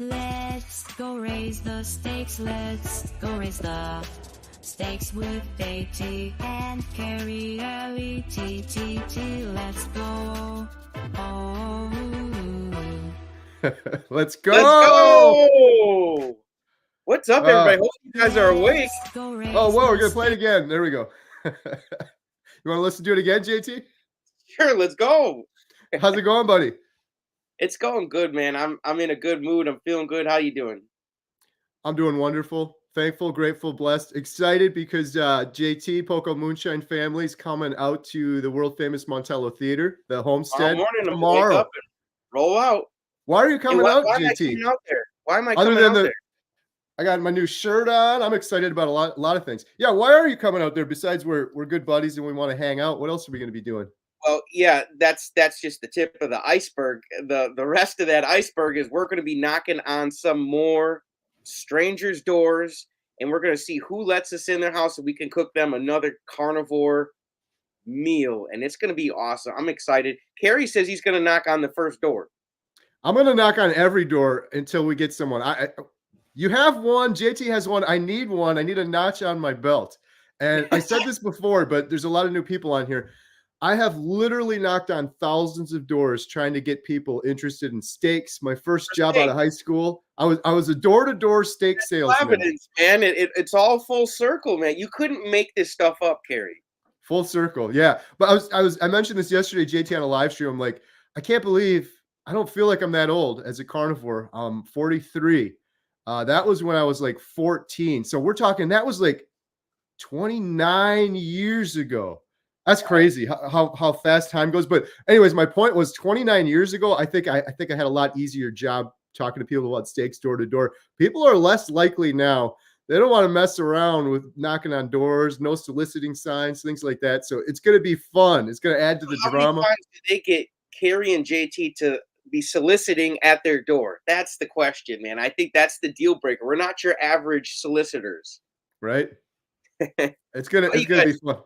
Let's go raise the stakes. Let's go raise the stakes with JT and Kerry LETTT. Let's go. Oh. Let's go. Let's go. What's up, everybody? Hope you guys are awake. Oh, whoa, we're going to play it again. There we go. You want to listen to it again, JT? Sure, let's go. How's it going, buddy? It's going good, man. I'm in a good mood. I'm feeling good. How you doing? I'm doing wonderful. Thankful, grateful, blessed, excited because JT, Poko Moonshine family's coming out to the world famous Montello Theater, the homestead, Tomorrow morning, tomorrow. I'm gonna wake up and roll out. Why are you coming out, why JT? Am I coming out there? Why am I Other coming than out there? I got my new shirt on. I'm excited about a lot of things. Yeah, why are you coming out there? Besides, we're good buddies and we want to hang out. What else are we going to be doing? Well, yeah, that's just the tip of the iceberg. The rest of that iceberg is we're going to be knocking on some more strangers' doors, and we're going to see who lets us in their house so we can cook them another carnivore meal, and it's going to be awesome. I'm excited. Kerry says he's going to knock on the first door. I'm going to knock on every door until we get someone. You have one. JT has one. I need one. I need a notch on my belt. And I said this before, but there's a lot of new people on here. I have literally knocked on thousands of doors trying to get people interested in steaks. My first job out of high school, I was a door-to-door steak salesman. Evidence, man. It's all full circle, man. You couldn't make this stuff up, Kerry. Full circle, yeah. But I mentioned this yesterday, JT, on a live stream. I'm like, I can't believe I don't feel like I'm that old as a carnivore. I'm 43. That was when I was like 14. So we're talking that was like 29 years ago. That's crazy how fast time goes. But anyways, my point was 29 years ago, I think I had a lot easier job talking to people about steaks door to door. People are less likely now. They don't want to mess around with knocking on doors, no soliciting signs, things like that. So it's going to be fun. It's going to add to the drama. How many times did they get Kerry and JT to be soliciting at their door? That's the question, man. I think that's the deal breaker. We're not your average solicitors. Right? It's gonna be fun.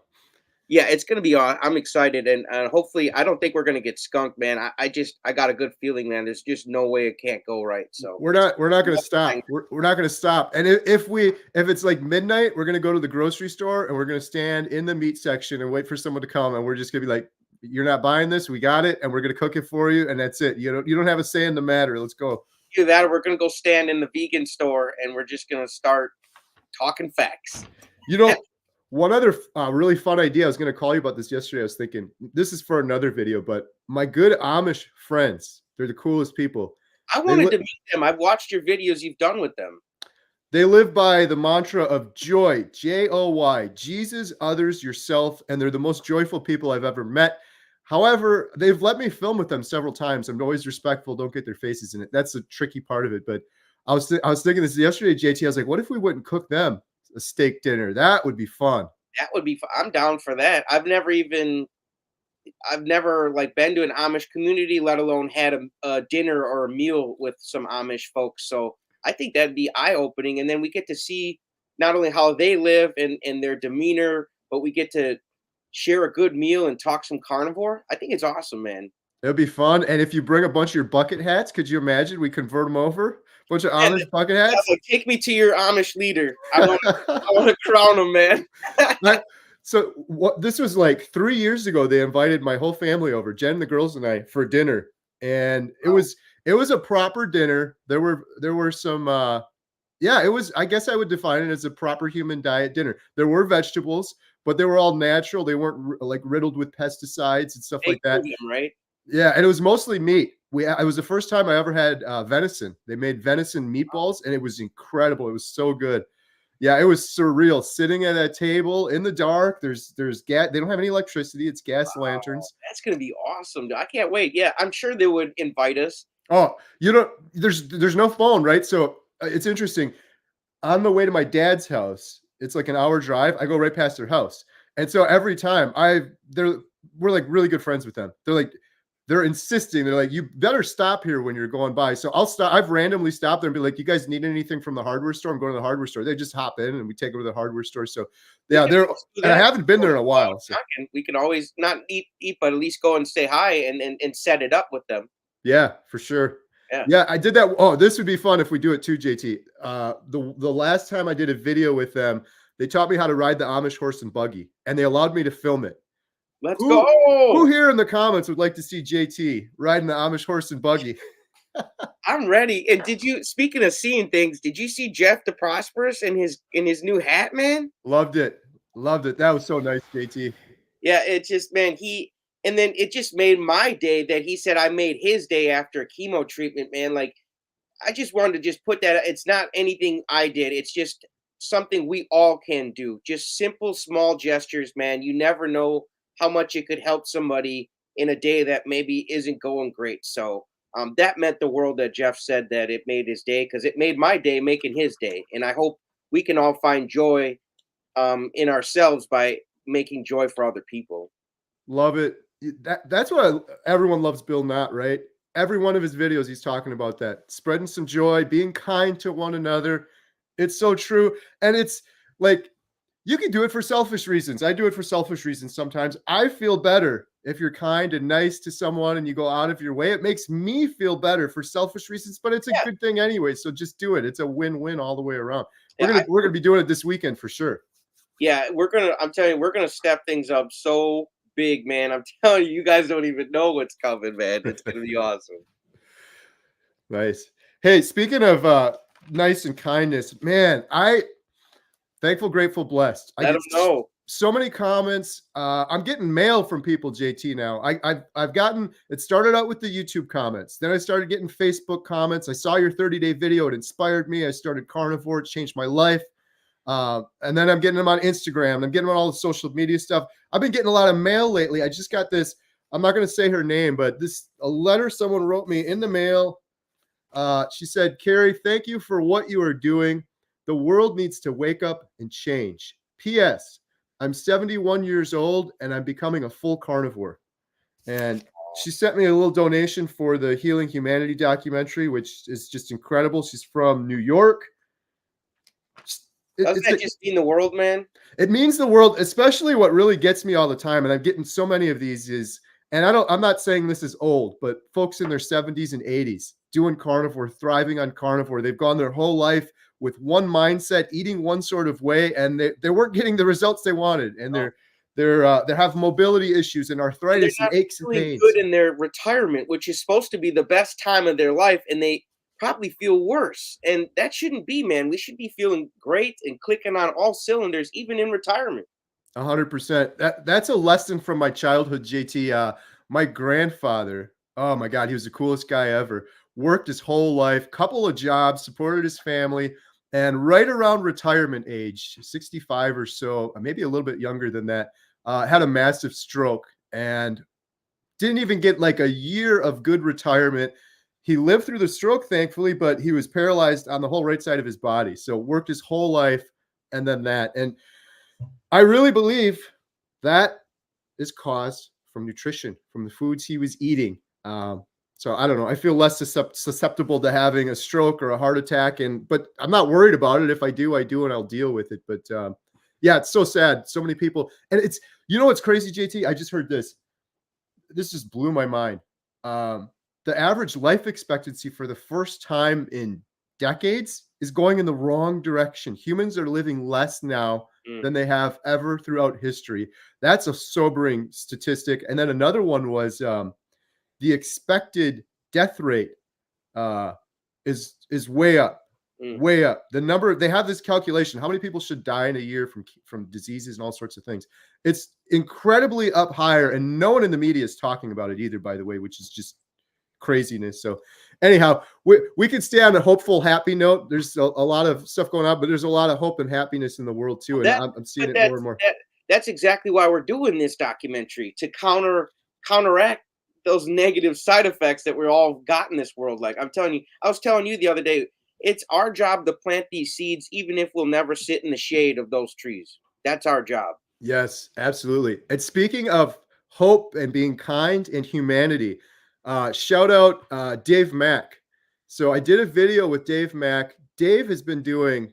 Yeah, it's gonna be on. I'm excited, and hopefully, I don't think we're gonna get skunked, man. I got a good feeling, man. There's just no way it can't go right. So we're not gonna stop. We're not gonna stop. And if it's like midnight, we're gonna go to the grocery store and we're gonna stand in the meat section and wait for someone to come, and we're just gonna be like, "You're not buying this. We got it, and we're gonna cook it for you, and that's it. You don't have a say in the matter. Let's go." Do that, or we're gonna go stand in the vegan store, and we're just gonna start talking facts. One other really fun idea. I was going to call you about this yesterday. I was thinking this is for another video, but my good Amish friends, they're the coolest people. I wanted to meet them. I've watched your videos you've done with them. They live by the mantra of joy, Joy, Jesus, others, yourself, and they're the most joyful people I've ever met. However, they've let me film with them several times. I'm always respectful. Don't get their faces in it. That's the tricky part of it. But I was thinking this yesterday, JT. I was like, what if we wouldn't cook them a steak dinner? That would be fun. That would be fun. I'm down for that. I've never like been to an Amish community, let alone had a dinner or a meal with some Amish folks. So I think that'd be eye-opening. And then we get to see not only how they live and their demeanor, but we get to share a good meal and talk some carnivore. I think it's awesome, man. It'll be fun. And if you bring a bunch of your bucket hats, could you imagine we convert them over? Bunch of Amish bucket hats. Like, take me to your Amish leader. I want to crown him, man. So this was like 3 years ago. They invited my whole family over, Jen, the girls, and I, for dinner, and it was a proper dinner. There were some. It was. I guess I would define it as a proper human diet dinner. There were vegetables, but they were all natural. They weren't like riddled with pesticides and stuff like that. Right. Yeah, and it was mostly meat. It was the first time I ever had venison. They made venison meatballs, and it was incredible. It was so good. Yeah, it was surreal. Sitting at a table in the dark. There's gas. They don't have any electricity. It's gas lanterns. That's gonna be awesome. I can't wait. Yeah, I'm sure they would invite us. Oh, there's no phone, right? So it's interesting. On the way to my dad's house, it's like an hour drive. I go right past their house, and so every time we're like really good friends with them. They're insisting. They're like, you better stop here when you're going by. So I'll stop. I've randomly stopped there and be like, you guys need anything from the hardware store? I'm going to the hardware store. They just hop in and we take over to the hardware store. So yeah, and I haven't been there in a while. So. We can always not eat, but at least go and say hi and set it up with them. Yeah, for sure. Yeah, I did that. Oh, this would be fun if we do it too, JT. The last time I did a video with them, they taught me how to ride the Amish horse and buggy, and they allowed me to film it. Let's Who go. here in the comments would like to see JT riding the Amish horse and buggy? I'm ready. And speaking of seeing things, did you see Jeff the Prosperous in his new hat, man? Loved it. That was so nice, JT. Yeah, it just, man, and then it just made my day that he said I made his day after a chemo treatment, man. Like, I just wanted to just put that, it's not anything I did. It's just something we all can do. Just simple, small gestures, man. You never know how much it could help somebody in a day that maybe isn't going great. So that meant the world that Jeff said that it made his day, because it made my day making his day. And I hope we can all find joy in ourselves by making joy for other people. Love it. That's what everyone loves Bill Knott, right? Every one of his videos, he's talking about that. Spreading some joy, being kind to one another. It's so true. And it's like, you can do it for selfish reasons. I do it for selfish reasons sometimes. I feel better if you're kind and nice to someone and you go out of your way. It makes me feel better for selfish reasons, but it's a good thing anyway. So just do it. It's a win-win all the way around. We're gonna be doing it this weekend for sure. Yeah, I'm telling you, we're gonna step things up so big, man. I'm telling you, you guys don't even know what's coming, man. It's gonna be awesome. Nice. Hey, speaking of nice and kindness, man, thankful, grateful, blessed. Let them know. So many comments. I'm getting mail from people, JT, now. I've gotten, it started out with the YouTube comments. Then I started getting Facebook comments. I saw your 30-day video. It inspired me. I started carnivore. It changed my life. And then I'm getting them on Instagram. I'm getting them on all the social media stuff. I've been getting a lot of mail lately. I just got this, I'm not going to say her name, but a letter someone wrote me in the mail. She said, Kerry, thank you for what you are doing. The world needs to wake up and change. P.S. I'm 71 years old and I'm becoming a full carnivore. And she sent me a little donation for the Healing Humanity documentary, which is just incredible. She's from New York. Doesn't that just mean the world, man? It means the world, especially what really gets me all the time. And I'm getting so many of these I'm not saying this is old, but folks in their 70s and 80s doing carnivore, thriving on carnivore. They've gone their whole life with one mindset, eating one sort of way, and they weren't getting the results they wanted. And they have mobility issues and arthritis and aches and pains. Good in their retirement, which is supposed to be the best time of their life, and they probably feel worse. And that shouldn't be, man. We should be feeling great and clicking on all cylinders, even in retirement. 100%. That's a lesson from my childhood, JT. My grandfather, oh my God, he was the coolest guy ever. Worked his whole life, couple of jobs, supported his family, and right around retirement age, 65 or so, maybe a little bit younger than that, had a massive stroke and didn't even get like a year of good retirement. He lived through the stroke, thankfully, but he was paralyzed on the whole right side of his body. So worked his whole life and then that. And I really believe that is caused from nutrition, from the foods he was eating. So I don't know. I feel less susceptible to having a stroke or a heart attack, but I'm not worried about it. If I do, and I'll deal with it. But yeah, it's so sad. So many people, and what's crazy, JT? I just heard this. This just blew my mind. The average life expectancy for the first time in decades is going in the wrong direction. Humans are living less now than they have ever throughout history. That's a sobering statistic. And then another one was the expected death rate is way up, way up. The number, they have this calculation, how many people should die in a year from diseases and all sorts of things. It's incredibly up higher, and no one in the media is talking about it either, by the way, which is just craziness. So anyhow, we could stay on a hopeful, happy note. There's a lot of stuff going on, but there's a lot of hope and happiness in the world too. And I'm seeing it more and more. That's exactly why we're doing this documentary, to counteract those negative side effects that we're all got in this world. Like I was telling you the other day, it's our job to plant these seeds, even if we'll never sit in the shade of those trees. That's our job. Yes, absolutely. And speaking of hope and being kind and humanity, shout out Dave Mack. So I did a video with Dave Mack. Dave has been doing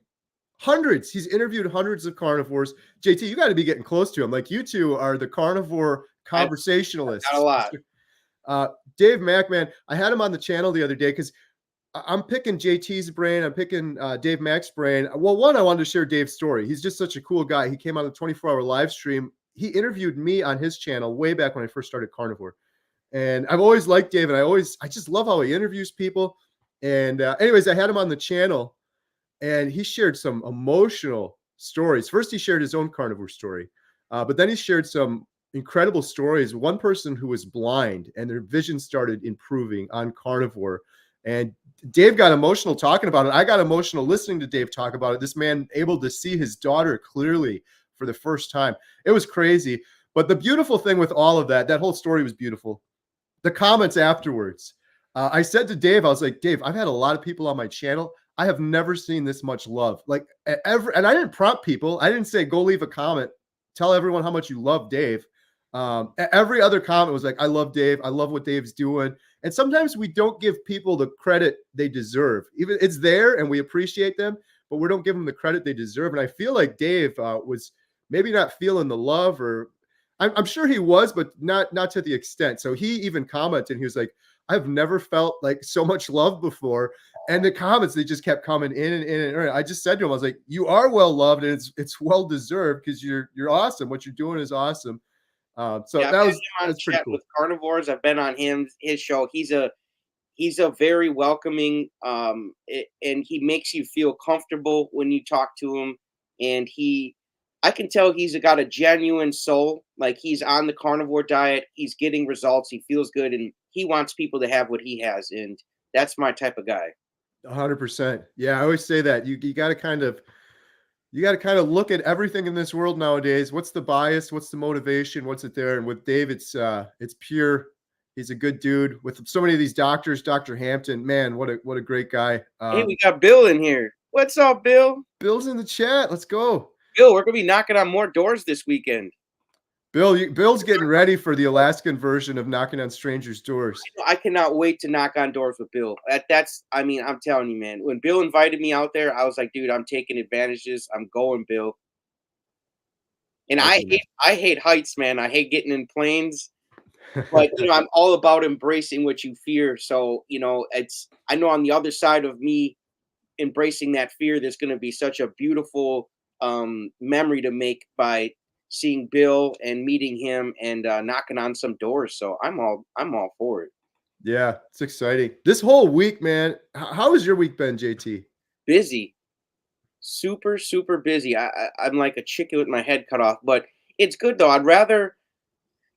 hundreds. He's interviewed hundreds of carnivores. JT, you got to be getting close to him. Like, you two are the carnivore conversationalists. Not a lot. Dave Mack, man, I had him on the channel the other day because I'm picking JT's brain. I'm picking Dave Mack's brain. Well, one, I wanted to share Dave's story. He's just such a cool guy. He came on a 24-hour live stream. He interviewed me on his channel way back when I first started Carnivore. And I've always liked Dave, and I just love how he interviews people. And anyways, I had him on the channel, and he shared some emotional stories. First, he shared his own carnivore story, but then he shared some incredible stories. One person who was blind and their vision started improving on carnivore. And Dave got emotional talking about it. I got emotional listening to Dave talk about it. This man able to see his daughter clearly for the first time. It was crazy. But the beautiful thing with all of that whole story was beautiful. The comments afterwards. I said to Dave, I was like, Dave, I've had a lot of people on my channel. I have never seen this much love. Like ever, and I didn't prompt people. I didn't say, go leave a comment. Tell everyone how much you love Dave. Every other comment was like, I love Dave. I love what Dave's doing. And sometimes we don't give people the credit they deserve. Even it's there and we appreciate them, but we don't give them the credit they deserve. And I feel like Dave was maybe not feeling the love, or I'm sure he was, but not to the extent. So he even commented, he was like, I've never felt like so much love before. And the comments, they just kept coming in and in and in. I just said to him, I was like, you are well loved, and it's well deserved, because you're awesome. What you're doing is awesome. So yeah, that was pretty cool. With carnivores, I've been on his show. He's a very welcoming, and he makes you feel comfortable when you talk to him. And I can tell he's got a genuine soul. Like, he's on the carnivore diet, he's getting results, he feels good, and he wants people to have what he has. And that's my type of guy. 100%. Yeah, I always say that you got to kind of look at everything in this world nowadays. What's the bias? What's the motivation? What's it there? And with Dave, it's pure. He's a good dude. With so many of these doctors, Dr. Hampton, man, what a great guy. Hey, we got Bill in here. What's up, Bill? Bill's in the chat. Let's go. Bill, we're gonna be knocking on more doors this weekend. Bill's getting ready for the Alaskan version of knocking on strangers' doors. I cannot wait to knock on doors with Bill. I'm telling you, man. When Bill invited me out there, I was like, dude, I'm taking advantages. I'm going, Bill. And I hate heights, man. I hate getting in planes. But I'm all about embracing what you fear. So, I know on the other side of me embracing that fear, there's going to be such a beautiful memory to make by seeing Bill and meeting him and knocking on some doors. So I'm all for it. Yeah, it's exciting. This whole week, man. How has your week been, JT? Busy, super, super busy. I'm like a chicken with my head cut off, but it's good though. I'd rather,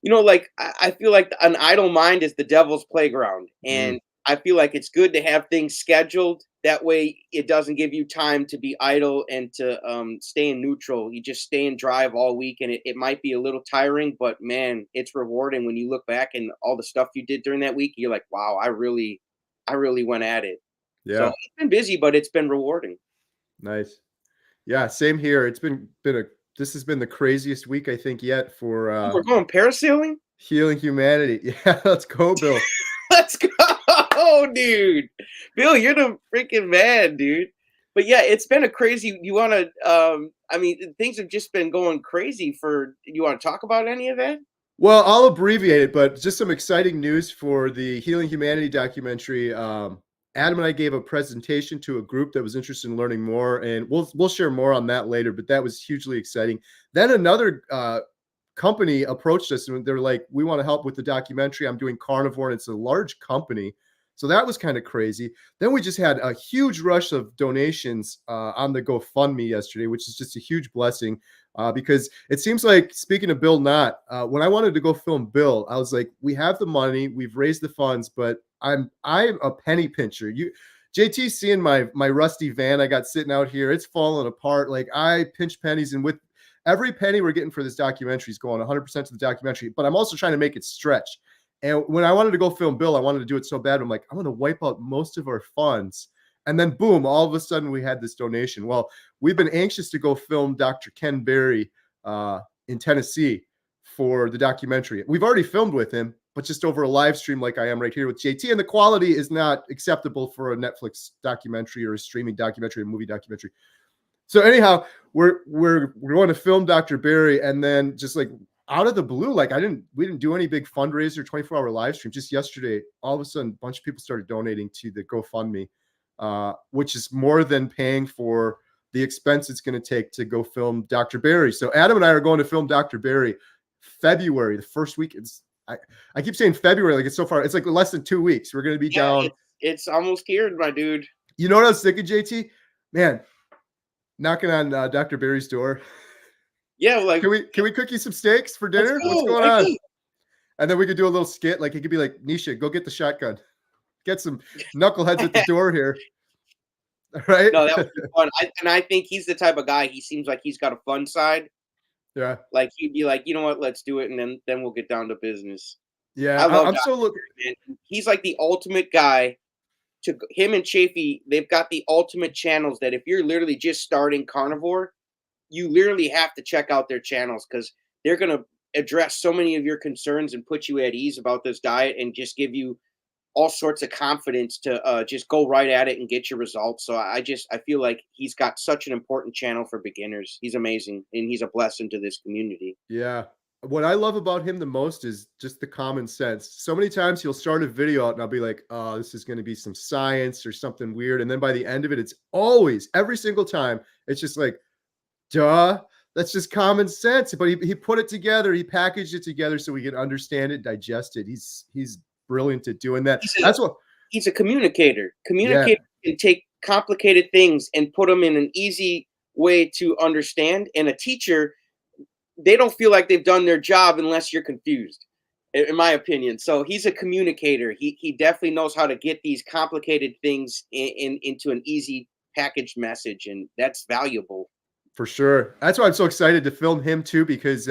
I feel like an idle mind is the devil's playground, and I feel like it's good to have things scheduled. That way it doesn't give you time to be idle and to stay in neutral. You just stay and drive all week, and it might be a little tiring, but man, it's rewarding when you look back and all the stuff you did during that week. You're like, wow, I really went at it. Yeah. So it's been busy, but it's been rewarding. Nice. Yeah, same here. This has been the craziest week I think yet for we're going parasailing? Healing humanity. Yeah, let's go, Bill. Let's go, dude. Bill, you're the freaking man, dude. But yeah, it's been a crazy. You want to? Things have just been going crazy. You want to talk about any of that? Well, I'll abbreviate it, but just some exciting news for the Healing Humanity documentary. Adam and I gave a presentation to a group that was interested in learning more, and we'll share more on that later. But that was hugely exciting. Then another company approached us and they're like, we want to help with the documentary. I'm doing carnivore, and it's a large company. So that was kind of crazy. Then we just had a huge rush of donations on the GoFundMe yesterday, which is just a huge blessing because it seems like, speaking of Bill Knott, when I wanted to go film Bill, I was like, we have the money, we've raised the funds, but I'm a penny pincher. JT's seeing my rusty van I got sitting out here. It's falling apart. Like, I pinch pennies, and with every penny we're getting for this documentary is going 100% to the documentary, but I'm also trying to make it stretch. And when I wanted to go film Bill, I wanted to do it so bad. I'm like, I'm going to wipe out most of our funds. And then boom, all of a sudden we had this donation. Well, we've been anxious to go film Dr. Ken Berry in Tennessee for the documentary. We've already filmed with him, but just over a live stream like I am right here with JT. And the quality is not acceptable for a Netflix documentary or a streaming documentary, a movie documentary. So anyhow, we're going to film Dr. Berry, and then just like out of the blue, like we didn't do any big fundraiser, 24-hour live stream. Just yesterday, all of a sudden, a bunch of people started donating to the GoFundMe. which is more than paying for the expense it's going to take to go film Dr. Barry. So Adam and I are going to film Dr. Barry February, the first week. I keep saying February, like it's so far. It's like less than 2 weeks. We're going to be down. It's almost here, my dude. You know what I was thinking, JT? Man, knocking on Dr. Barry's door. Yeah, like can we cook you some steaks for dinner? What's going on? And then we could do a little skit. Like it could be like, Nisha, go get the shotgun. Get some knuckleheads at the door here. Right? No, that would be fun. I think he's the type of guy. He seems like he's got a fun side. Yeah. Like he'd be like, you know what, let's do it, and then we'll get down to business. Yeah, I'm so looking. He's like the ultimate guy. To him and Chaffy, they've got the ultimate channels that if you're literally just starting carnivore, you literally have to check out their channels because they're gonna address so many of your concerns and put you at ease about this diet and just give you all sorts of confidence to just go right at it and get your results. So I feel like he's got such an important channel for beginners. He's amazing, and he's a blessing to this community. Yeah. What I love about him the most is just the common sense. So many times he'll start a video out and I'll be like, oh, this is going to be some science or something weird. And then by the end of it, it's always, every single time, it's just like, duh, that's just common sense. But he put it together. He packaged it together so we can understand it, digest it. He's brilliant at doing that. He's a communicator. Communicator can take complicated things and put them in an easy way to understand. And a teacher, they don't feel like they've done their job unless you're confused, in my opinion. So he's a communicator. He definitely knows how to get these complicated things into an easy packaged message, and that's valuable. For sure. That's why I'm so excited to film him too, because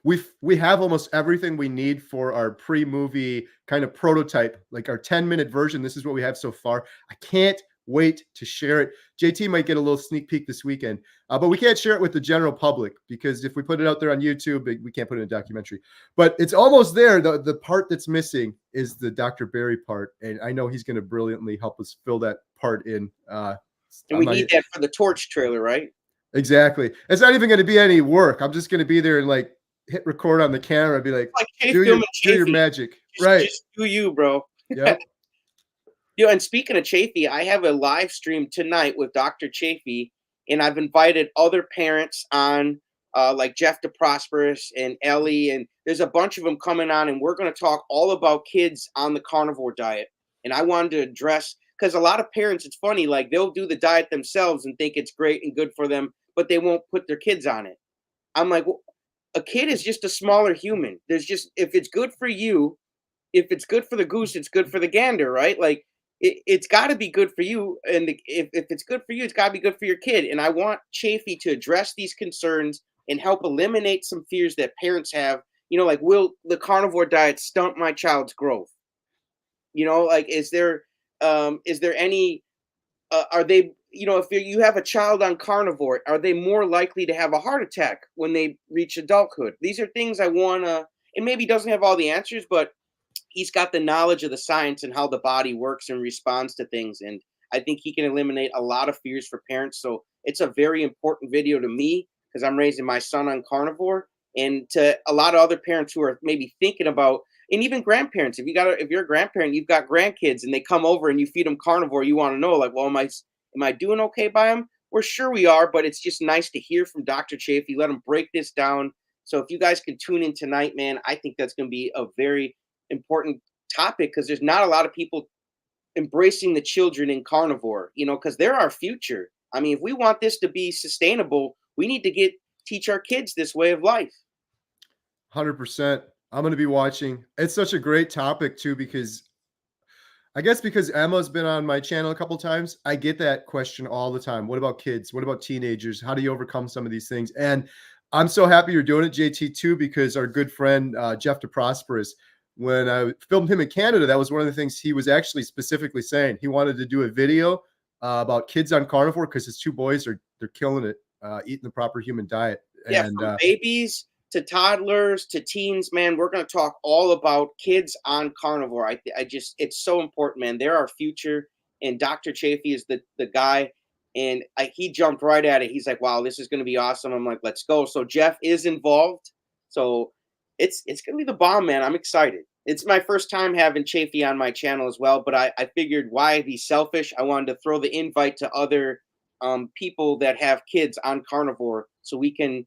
we have almost everything we need for our pre-movie kind of prototype, like our 10-minute version. This is what we have so far. I can't wait to share it. JT might get a little sneak peek this weekend, but we can't share it with the general public because if we put it out there on YouTube, we can't put it in a documentary. But it's almost there. The part that's missing is the Dr. Barry part, and I know he's going to brilliantly help us fill that part in. And we need that for the Torch trailer, right? Exactly. It's not even going to be any work. I'm just going to be there and like hit record on the camera and be like do your magic. Just do you, bro. Yeah. And speaking of Chaffy, I have a live stream tonight with Dr. Chaffy, and I've invited other parents on, like Jeff DeProsperous and Ellie, and there's a bunch of them coming on, and we're going to talk all about kids on the carnivore diet. And I wanted to address, because a lot of parents, it's funny, like they'll do the diet themselves and think it's great and good for them, but they won't put their kids on it. I'm like, well, a kid is just a smaller human. There's just, if it's good for you, if it's good for the goose, it's good for the gander, right? Like it's got to be good for you. And if it's good for you, it's got to be good for your kid. And I want Chaffy to address these concerns and help eliminate some fears that parents have. You know, like, will the carnivore diet stunt my child's growth? You know, like, is there any, are they, you know, if you have a child on carnivore, are they more likely to have a heart attack when they reach adulthood? These are things I want to, and maybe he doesn't have all the answers, but he's got the knowledge of the science and how the body works and responds to things. And I think he can eliminate a lot of fears for parents. So it's a very important video to me because I'm raising my son on carnivore, and to a lot of other parents who are maybe thinking about, and even grandparents, if you're a grandparent, you've got grandkids and they come over and you feed them carnivore, you want to know, like, well, am I doing okay by them? We're sure we are, but it's just nice to hear from Dr. Chaffy. Let him break this down. So if you guys can tune in tonight, man, I think that's going to be a very important topic because there's not a lot of people embracing the children in carnivore, you know, because they're our future. I mean, if we want this to be sustainable, we need to teach our kids this way of life. 100%. I'm going to be watching. It's such a great topic too, because I guess because Emma's been on my channel a couple of times, I get that question all the time. What about kids? What about teenagers? How do you overcome some of these things? And I'm so happy you're doing it, JT, too, because our good friend, Jeff DeProsperous, when I filmed him in Canada, that was one of the things he was actually specifically saying. He wanted to do a video about kids on carnivore because his two boys they're killing it, eating the proper human diet. Yeah, and from babies to toddlers to teens, man, we're going to talk all about kids on carnivore. I just, it's so important, man. They're our future, and Dr. Chaffy is the guy, and he jumped right at it. He's like, wow, this is going to be awesome. I'm like, let's go. So Jeff is involved. So it's going to be the bomb, man. I'm excited. It's my first time having Chaffy on my channel as well, but I figured why be selfish? I wanted to throw the invite to other people that have kids on carnivore, so we can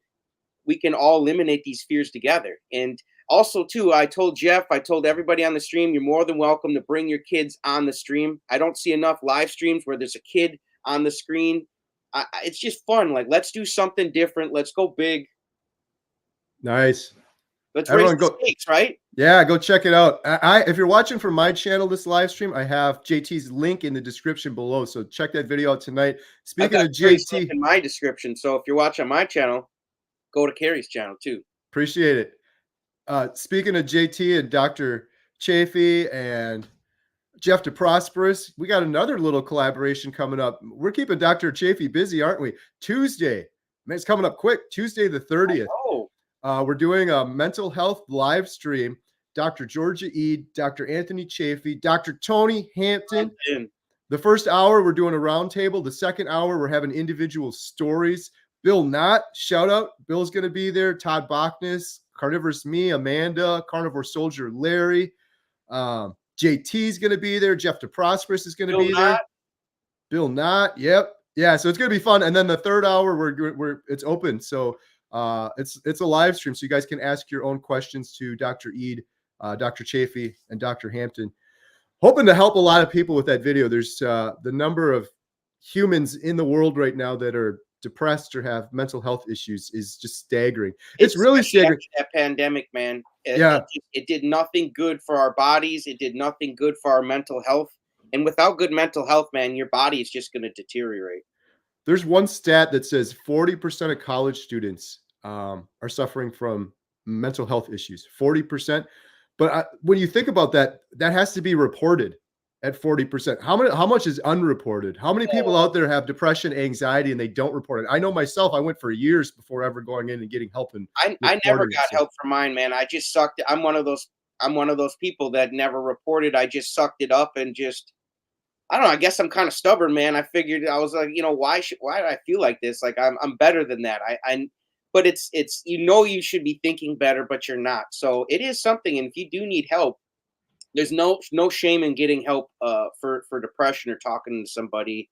all eliminate these fears together. And also, too, I told Jeff, I told everybody on the stream, you're more than welcome to bring your kids on the stream. I don't see enough live streams where there's a kid on the screen. It's just fun. Like, let's do something different. Let's go big. Nice. Let's raise the stakes, right? Yeah, go check it out. If you're watching from my channel, this live stream, I have JT's link in the description below. So check that video out tonight. Speaking of JT, in my description. So if you're watching my channel, go to Kerry's channel too. Appreciate it. Speaking of JT and Dr. Chaffy and Jeff DeProsperous, we got another little collaboration coming up. We're keeping Dr. Chaffy busy, aren't we? Tuesday, man, it's coming up quick. Tuesday the 30th. We're doing a mental health live stream. Dr. Georgia Eid, Dr. Anthony Chaffy, Dr. Tony Hampton. The first hour, we're doing a roundtable. The second hour, we're having individual stories. Bill Knott, shout out. Bill's going to be there. Todd Bachnis, Carnivorous Me, Amanda, Carnivore Soldier Larry. JT's going to be there. Jeff DeProsperous is going to be there. Bill Knott, yep. Yeah, so it's going to be fun. And then the third hour, it's open. So it's a live stream, so you guys can ask your own questions to Dr. Eid, Dr. Chaffy, and Dr. Hampton. Hoping to help a lot of people with that video. There's the number of humans in the world right now that are depressed or have mental health issues is just staggering. It's really staggering. That pandemic, man. It did nothing good for our bodies. It did nothing good for our mental health. And without good mental health, man, your body is just going to deteriorate. There's one stat that says 40% of college students are suffering from mental health issues. 40%. But when you think about that, that has to be reported at 40%. How much is unreported? How many people out there have depression, anxiety, and they don't report it? I know myself, I went for years before ever going in and getting help. And I never got help for mine, man. I just sucked it. I'm one of those people that never reported. I just sucked it up and just, I don't know. I guess I'm kind of stubborn, man. I figured, I was like, why do I feel like this? Like I'm better than that. But it's you should be thinking better, but you're not. So it is something. And if you do need help, there's no shame in getting help for depression or talking to somebody.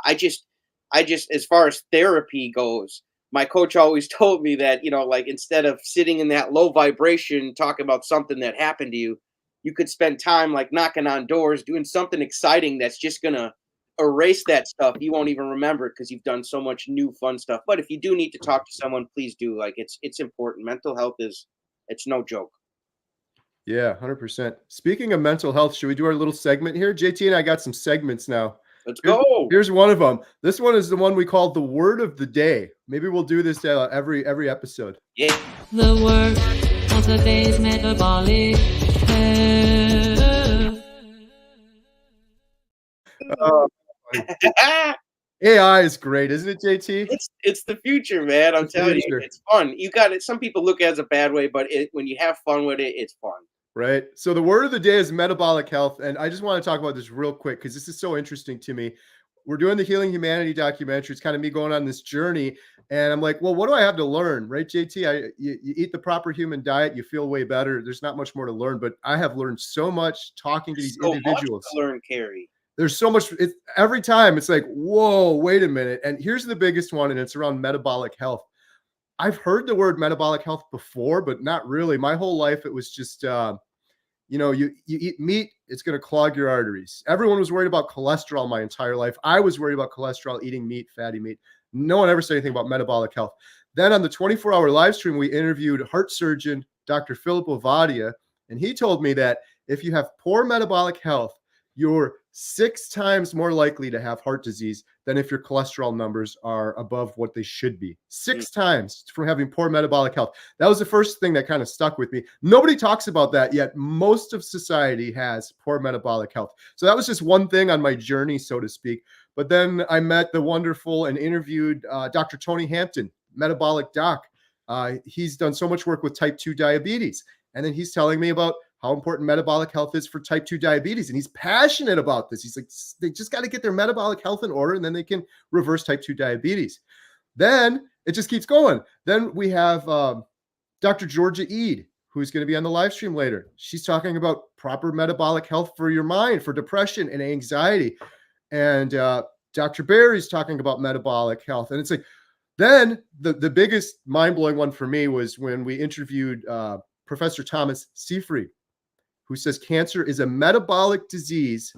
I just as far as therapy goes, my coach always told me that, like instead of sitting in that low vibration talking about something that happened to you, you could spend time like knocking on doors, doing something exciting that's just gonna erase that stuff. You won't even remember it because you've done so much new fun stuff. But if you do need to talk to someone, please do. Like it's important. Mental health it's no joke. Yeah, 100%. Speaking of mental health, should we do our little segment here? JT and I got some segments now. Let's go. Here's one of them. This one is the one we call the word of the day. Maybe we'll do this every episode. Yeah. The word of the day is metabolic. AI is great, isn't it, JT? It's the future, man. I'm telling you, it's fun. You got it. Some people look at it as a bad way, but when you have fun with it, it's fun. Right. So the word of the day is metabolic health. And I just want to talk about this real quick because this is so interesting to me. We're doing the Healing Humanity documentary. It's kind of me going on this journey. And I'm like, well, what do I have to learn? Right, JT? You eat the proper human diet, you feel way better. There's not much more to learn, but I have learned so much talking to these individuals. Much to learn, Kerry. There's so much. Every time it's like, whoa, wait a minute. And here's the biggest one, and it's around metabolic health. I've heard the word metabolic health before, but not really. My whole life, it was just, you eat meat, it's going to clog your arteries. Everyone was worried about cholesterol my entire life. I was worried about cholesterol, eating meat, fatty meat. No one ever said anything about metabolic health. Then on the 24-hour live stream, we interviewed heart surgeon Dr. Philip Ovadia, and he told me that if you have poor metabolic health, you're 6 times more likely to have heart disease than if your cholesterol numbers are above what they should be. 6 times from having poor metabolic health. That was the first thing that kind of stuck with me. Nobody talks about that yet. Most of society has poor metabolic health. So that was just one thing on my journey, so to speak. But then I met the wonderful and interviewed Dr. Tony Hampton, metabolic doc. He's done so much work with type 2 diabetes. And then he's telling me about how important metabolic health is for type 2 diabetes. And he's passionate about this. He's like, they just got to get their metabolic health in order, and then they can reverse type 2 diabetes. Then it just keeps going. Then we have Dr. Georgia Eid, who's going to be on the live stream later. She's talking about proper metabolic health for your mind, for depression and anxiety. And Dr. Barry's talking about metabolic health. And it's like, then the biggest mind-blowing one for me was when we interviewed Professor Thomas Seyfried, who says cancer is a metabolic disease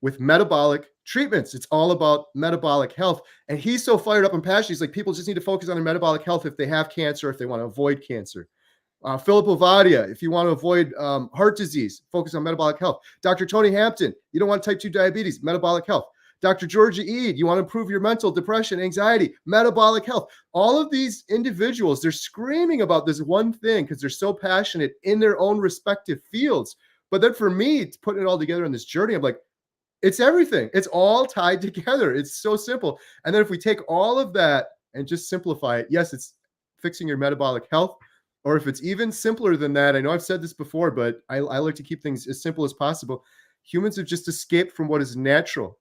with metabolic treatments. It's all about metabolic health. And he's so fired up and passionate. He's like, people just need to focus on their metabolic health if they have cancer, if they want to avoid cancer. Philip Ovadia, if you want to avoid heart disease, focus on metabolic health. Dr. Tony Hampton, you don't want type 2 diabetes, metabolic health. Dr. Georgia Eid, you want to improve your mental depression, anxiety, metabolic health. All of these individuals, they're screaming about this one thing because they're so passionate in their own respective fields. But then for me, putting it all together on this journey, I'm like, it's everything. It's all tied together. It's so simple. And then if we take all of that and just simplify it, yes, it's fixing your metabolic health. Or if it's even simpler than that, I know I've said this before, but I like to keep things as simple as possible. Humans have just escaped from what is natural.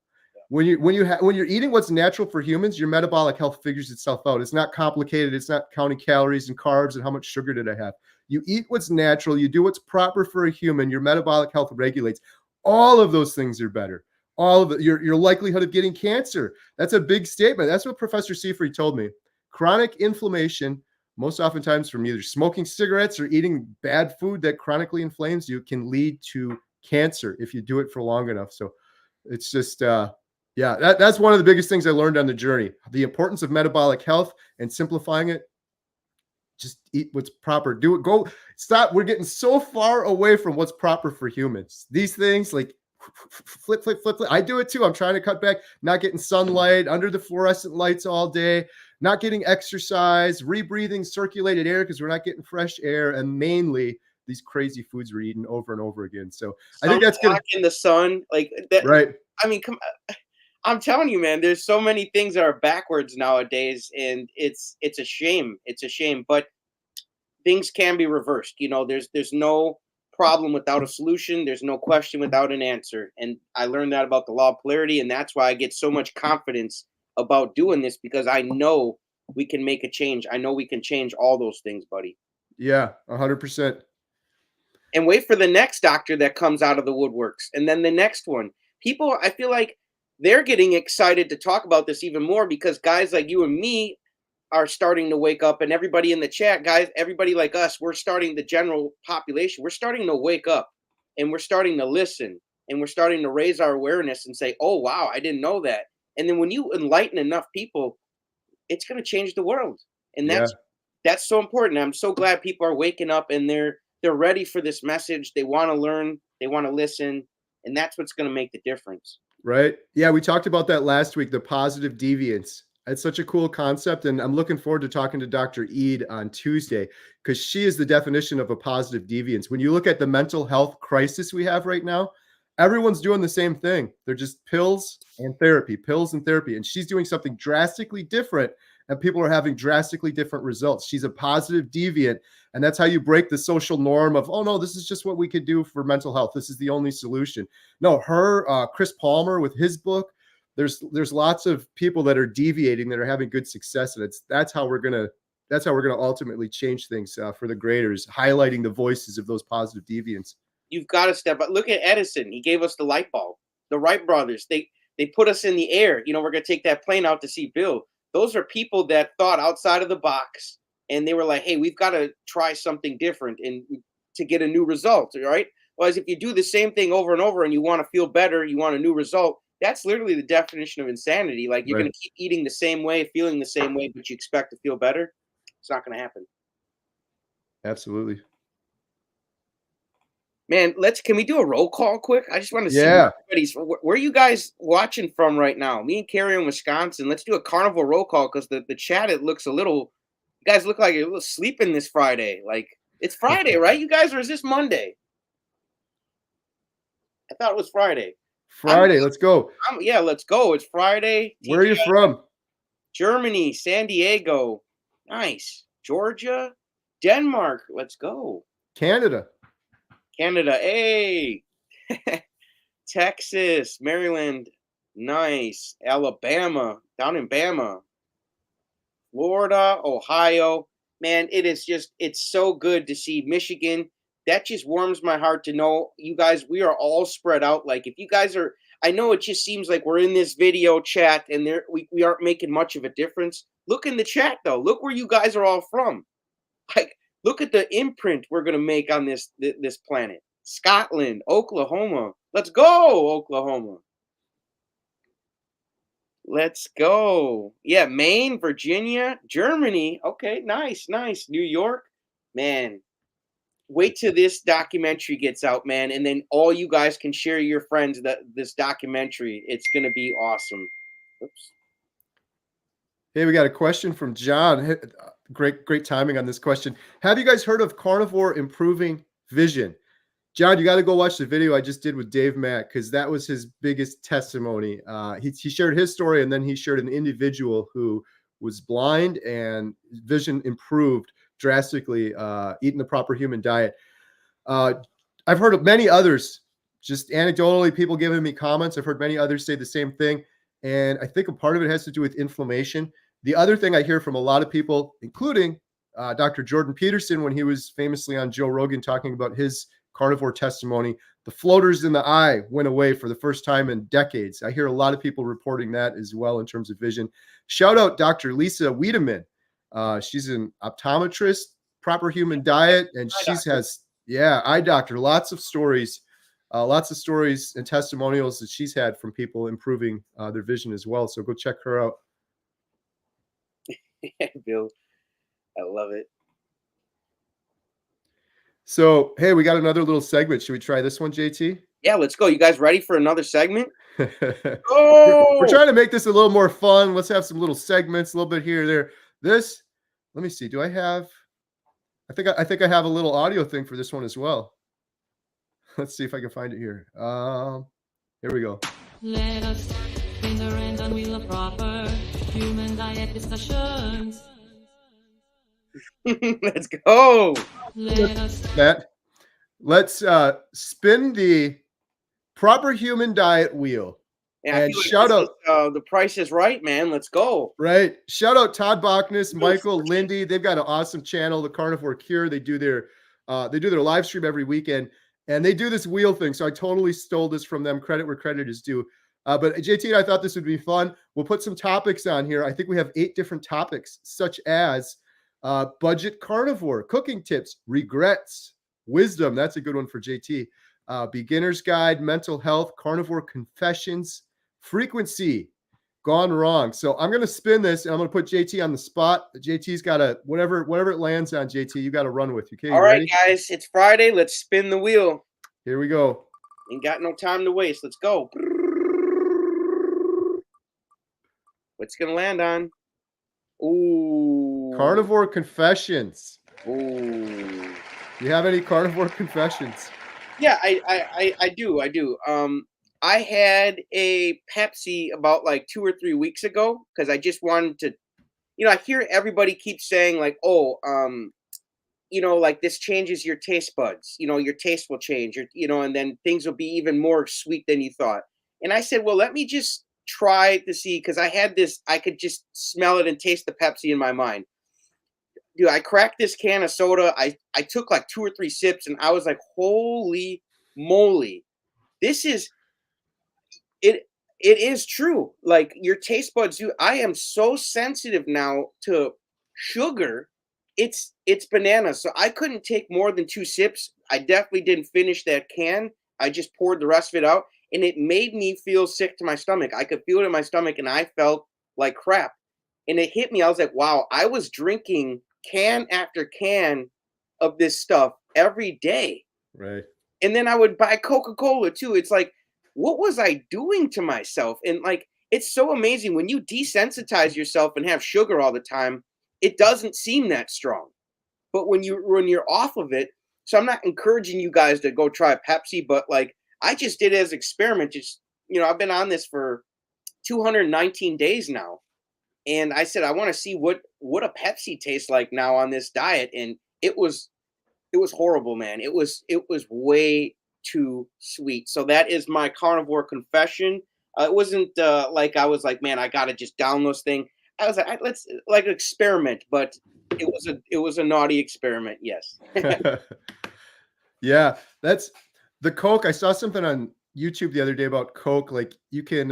When you're eating what's natural for humans, your metabolic health figures itself out. It's not complicated. It's not counting calories and carbs and how much sugar did I have. You eat what's natural. You do what's proper for a human. Your metabolic health regulates. All of those things are better. All of it. Your likelihood of getting cancer. That's a big statement. That's what Professor Seyfried told me. Chronic inflammation, most oftentimes from either smoking cigarettes or eating bad food that chronically inflames you, can lead to cancer if you do it for long enough. So it's just, that's one of the biggest things I learned on the journey. The importance of metabolic health and simplifying it. Just eat what's proper. Do it. Go. Stop. We're getting so far away from what's proper for humans. These things like flip. I do it too. I'm trying to cut back, not getting sunlight under the fluorescent lights all day, not getting exercise, rebreathing circulated air because we're not getting fresh air, and mainly these crazy foods we're eating over and over again. So I think that's good. In the sun, like that. Right. I mean, I'm telling you, man, there's so many things that are backwards nowadays, and it's a shame. It's a shame, but things can be reversed. You know, there's no problem without a solution. There's no question without an answer. And I learned that about the law of polarity, and that's why I get so much confidence about doing this, because I know we can make a change. I know we can change all those things, buddy. Yeah, 100%. And wait for the next doctor that comes out of the woodworks, and then the next one. People, I feel like they're getting excited to talk about this even more because guys like you and me are starting to wake up, and everybody in the chat, guys, everybody like us, we're starting, the general population, we're starting to wake up, and we're starting to listen, and we're starting to raise our awareness and say, oh, wow, I didn't know that. And then when you enlighten enough people, it's going to change the world. And that's so important. I'm so glad people are waking up and they're ready for this message. They want to learn, they want to listen, and that's what's going to make the difference. Right. Yeah, we talked about that last week, the positive deviance. It's such a cool concept, and I'm looking forward to talking to Dr. Eid on Tuesday because she is the definition of a positive deviance. When you look at the mental health crisis we have right now, everyone's doing the same thing. They're just pills and therapy, and she's doing something drastically different, and people are having drastically different results. She's a positive deviant, and that's how you break the social norm of, oh, no, this is just what we could do for mental health. This is the only solution. No, Chris Palmer with his book, there's lots of people that are deviating that are having good success, and that's how we're gonna ultimately change things for the graders, highlighting the voices of those positive deviants. You've got to step up. Look at Edison. He gave us the light bulb. The Wright brothers, they put us in the air. You know, we're gonna take that plane out to see Bill. Those are people that thought outside of the box, and they were like, hey, we've got to try something different and to get a new result, right? Whereas if you do the same thing over and over and you want to feel better, you want a new result, that's literally the definition of insanity. Like, you're going to keep eating the same way, feeling the same way, but you expect to feel better. It's not going to happen. Absolutely. Man, can we do a roll call quick? I just want to see where are you guys watching from right now? Me and Kerry in Wisconsin. Let's do a carnivore roll call because the chat, it looks a little, you guys look like you're a little sleeping this Friday. Like, it's Friday, right, you guys, or is this Monday? I thought it was Friday. Let's go. Let's go. It's Friday. Where are you from? Germany, San Diego. Nice. Georgia, Denmark. Let's go. Canada. Hey. Texas, Maryland. Nice. Alabama, down in Bama. Florida, Ohio. Man, it's so good to see Michigan. that just warms my heart to know you guys, we are all spread out. Like if you guys are, I know it just seems like we're in this video chat and we aren't making much of a difference. Look in the chat though. Look where you guys are all from. Like look at the imprint we're gonna make on this planet. Scotland, Oklahoma. Let's go, Oklahoma. Let's go. Yeah, Maine, Virginia, Germany. Okay, nice. New York. Man, wait till this documentary gets out, man, and then all you guys can share your friends this documentary. It's gonna be awesome. Oops. Hey, we got a question from John. Great timing on this question. Have you guys heard of carnivore improving vision? John, you got to go watch the video I just did with Dave Mack because that was his biggest testimony. He shared his story, and then he shared an individual who was blind and vision improved drastically eating the proper human diet. I've heard of many others, just anecdotally, people giving me comments. I've heard many others say the same thing, and I think a part of it has to do with inflammation. The other thing I hear from a lot of people, including Dr. Jordan Peterson, when he was famously on Joe Rogan talking about his carnivore testimony, the floaters in the eye went away for the first time in decades. I hear a lot of people reporting that as well in terms of vision. Shout out Dr. Lisa Wiedemann. She's an optometrist, proper human diet, and eye doctor. Lots of stories and testimonials that she's had from people improving their vision as well. So go check her out. Bill, I love it. So, hey, we got another little segment. Should we try this one, JT? Yeah, let's go. You guys ready for another segment? We're trying to make this a little more fun. Let's have some little segments, a little bit here or there. Let me see. Do I have? I think I have a little audio thing for this one as well. Let's see if I can find it here. Here we go. Let us spin around and wheel of proper human diet discussions. Let's go. Let's spin the proper human diet wheel. Yeah, and shout out The Price is Right, man. Let's go. Right. Shout out Todd Bachnes, Michael, Lindy. They've got an awesome channel, The Carnivore Cure. They do their live stream every weekend, and they do this wheel thing. So I totally stole this from them. Credit where credit is due. But JT and I thought this would be fun. We'll put some topics on here. I think we have 8 different topics, such as budget carnivore, cooking tips, regrets, wisdom. That's a good one for JT. Beginner's guide, mental health, carnivore confessions, frequency, gone wrong. So I'm going to spin this and I'm going to put JT on the spot. JT's got to, whatever it lands on, JT, you got to run with. Okay. All right, guys, it's Friday. Let's spin the wheel. Here we go. Ain't got no time to waste. Let's go. What's going to land on? Ooh. Carnivore confessions. Ooh. You have any carnivore confessions? Yeah, I do. I had a Pepsi about like 2 or 3 weeks ago because I just wanted to, I hear everybody keep saying like, like this changes your taste buds, your taste will change, and then things will be even more sweet than you thought. And I said, well, let me just try to see, because I had this, I could just smell it and taste the Pepsi in my mind. Dude, I cracked this can of soda. I took like 2 or 3 sips and I was like, holy moly, this is, it is true. Like your taste buds, dude, I am so sensitive now to sugar. It's bananas. So I couldn't take more than 2 sips. I definitely didn't finish that can. I just poured the rest of it out and it made me feel sick to my stomach. I could feel it in my stomach and I felt like crap. And it hit me. I was like, wow, I was drinking can after can of this stuff every day. Right. And then I would buy Coca-Cola too. It's like, what was I doing to myself? And like, it's so amazing when you desensitize yourself and have sugar all the time, it doesn't seem that strong. But when you're off of it, so I'm not encouraging you guys to go try Pepsi, but like I just did it as an experiment. Just, I've been on this for 219 days now. And I said, I want to see what a Pepsi tastes like now on this diet. And it was horrible, man. It was way too sweet. So that is my carnivore confession. It wasn't like I was like, man, I got to just down this thing. I was like, let's like experiment, but it was a naughty experiment. Yes. Yeah, that's the Coke. I saw something on YouTube the other day about Coke. Like you can,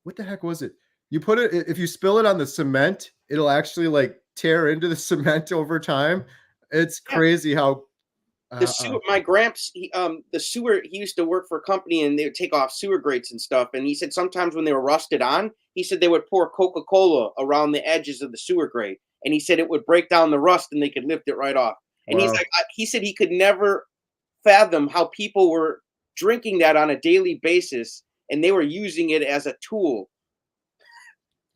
what the heck was it? You put it if you spill it on the cement, it'll actually like tear into the cement over time. It's Yeah. crazy how The sewer, my gramps, the sewer, he used to work for a company and they would take off sewer grates and stuff. And he said sometimes when they were rusted on, he said they would pour Coca-Cola around the edges of the sewer grate. And he said it would break down the rust and they could lift it right off. And he's wow, like, he said he could never fathom how people were drinking that on a daily basis and they were using it as a tool.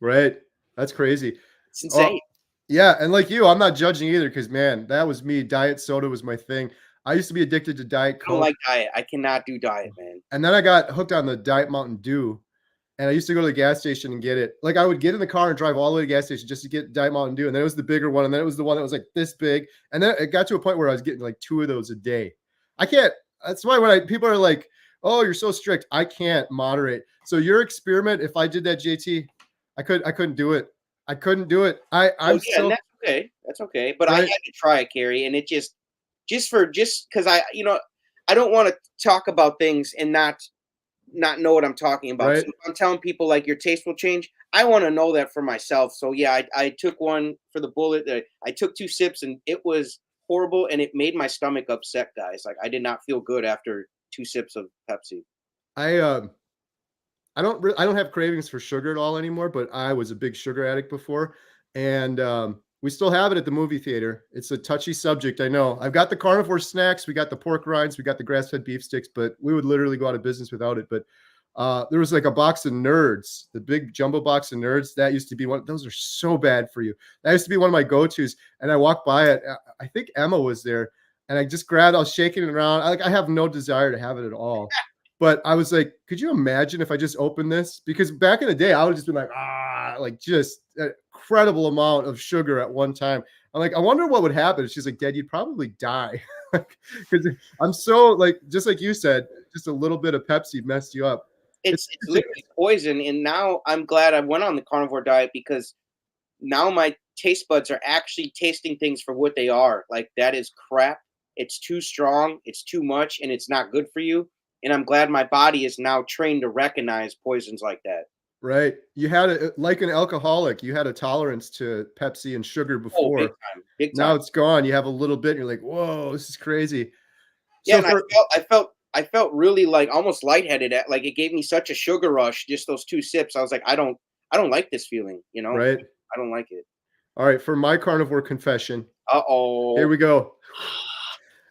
right? That's crazy. It's Oh, insane. yeah, and like you, I'm not judging either because man, that was me. Diet soda was my thing. I used to be addicted to Diet I don't Coke, like diet. I cannot do diet, man. and then I got hooked on the Diet Mountain Dew. And I used to go to the gas station and get it. Like I would get in the car and drive all the way to the gas station just to get Diet Mountain Dew. And then it was the bigger one. And then it was the one that was like this big. And then it got to a point where I was getting like 2 of those a day. I can't. That's why when people are like, "Oh, you're so strict," I can't moderate. So your experiment, if I did that, JT, I couldn't do it. I couldn't do it. I'm Oh yeah, and so that's okay. That's okay. But I right, had to try it, Kerry, and it just because I don't want to talk about things and not know what I'm talking about. right. So if I'm telling people like your taste will change, I want to know that for myself. So yeah, I took one for the bullet. I took 2 sips and it was horrible, and it made my stomach upset, guys. Like I did not feel good after 2 sips of Pepsi. I I don't have cravings for sugar at all anymore, but I was a big sugar addict before, and we still have it at the movie theater. It's a touchy subject, I know. I've got the carnivore snacks, we got the pork rinds, we got the grass-fed beef sticks, but we would literally go out of business without it. But there was like a box of Nerds, the big jumbo box of Nerds. That used to be one. Those are so bad for you. That used to be one of my go-tos. And I walked by it. I think Emma was there, and I just grabbed. I was shaking it around. I have no desire to have it at all. But I was like, could you imagine if I just opened this? Because back in the day, I would just be like, like just an incredible amount of sugar at one time. I'm like, I wonder what would happen. She's like, Dad, you'd probably die. Because I'm so like, just like you said, just a little bit of Pepsi messed you up. It's literally poison. And now I'm glad I went on the carnivore diet because now my taste buds are actually tasting things for what they are. Like that is crap. It's too strong. It's too much, and it's not good for you. And I'm glad my body is now trained to recognize poisons like that. Right. You had like an alcoholic, you had a tolerance to Pepsi and sugar Oh, big before. time, big Now time. it's gone. You have a little bit and you're like, whoa, this is crazy. Yeah, So and for I felt really like almost lightheaded. At like it gave me such a sugar rush. Just those 2 sips, I was like, I don't like this feeling. You know, right. I don't like it. All right, for my carnivore confession, Uh here oh. we go.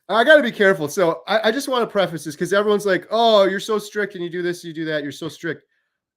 I got to be careful. So I just want to preface this because everyone's like, oh, you're so strict and you do this, you do that. You're so strict.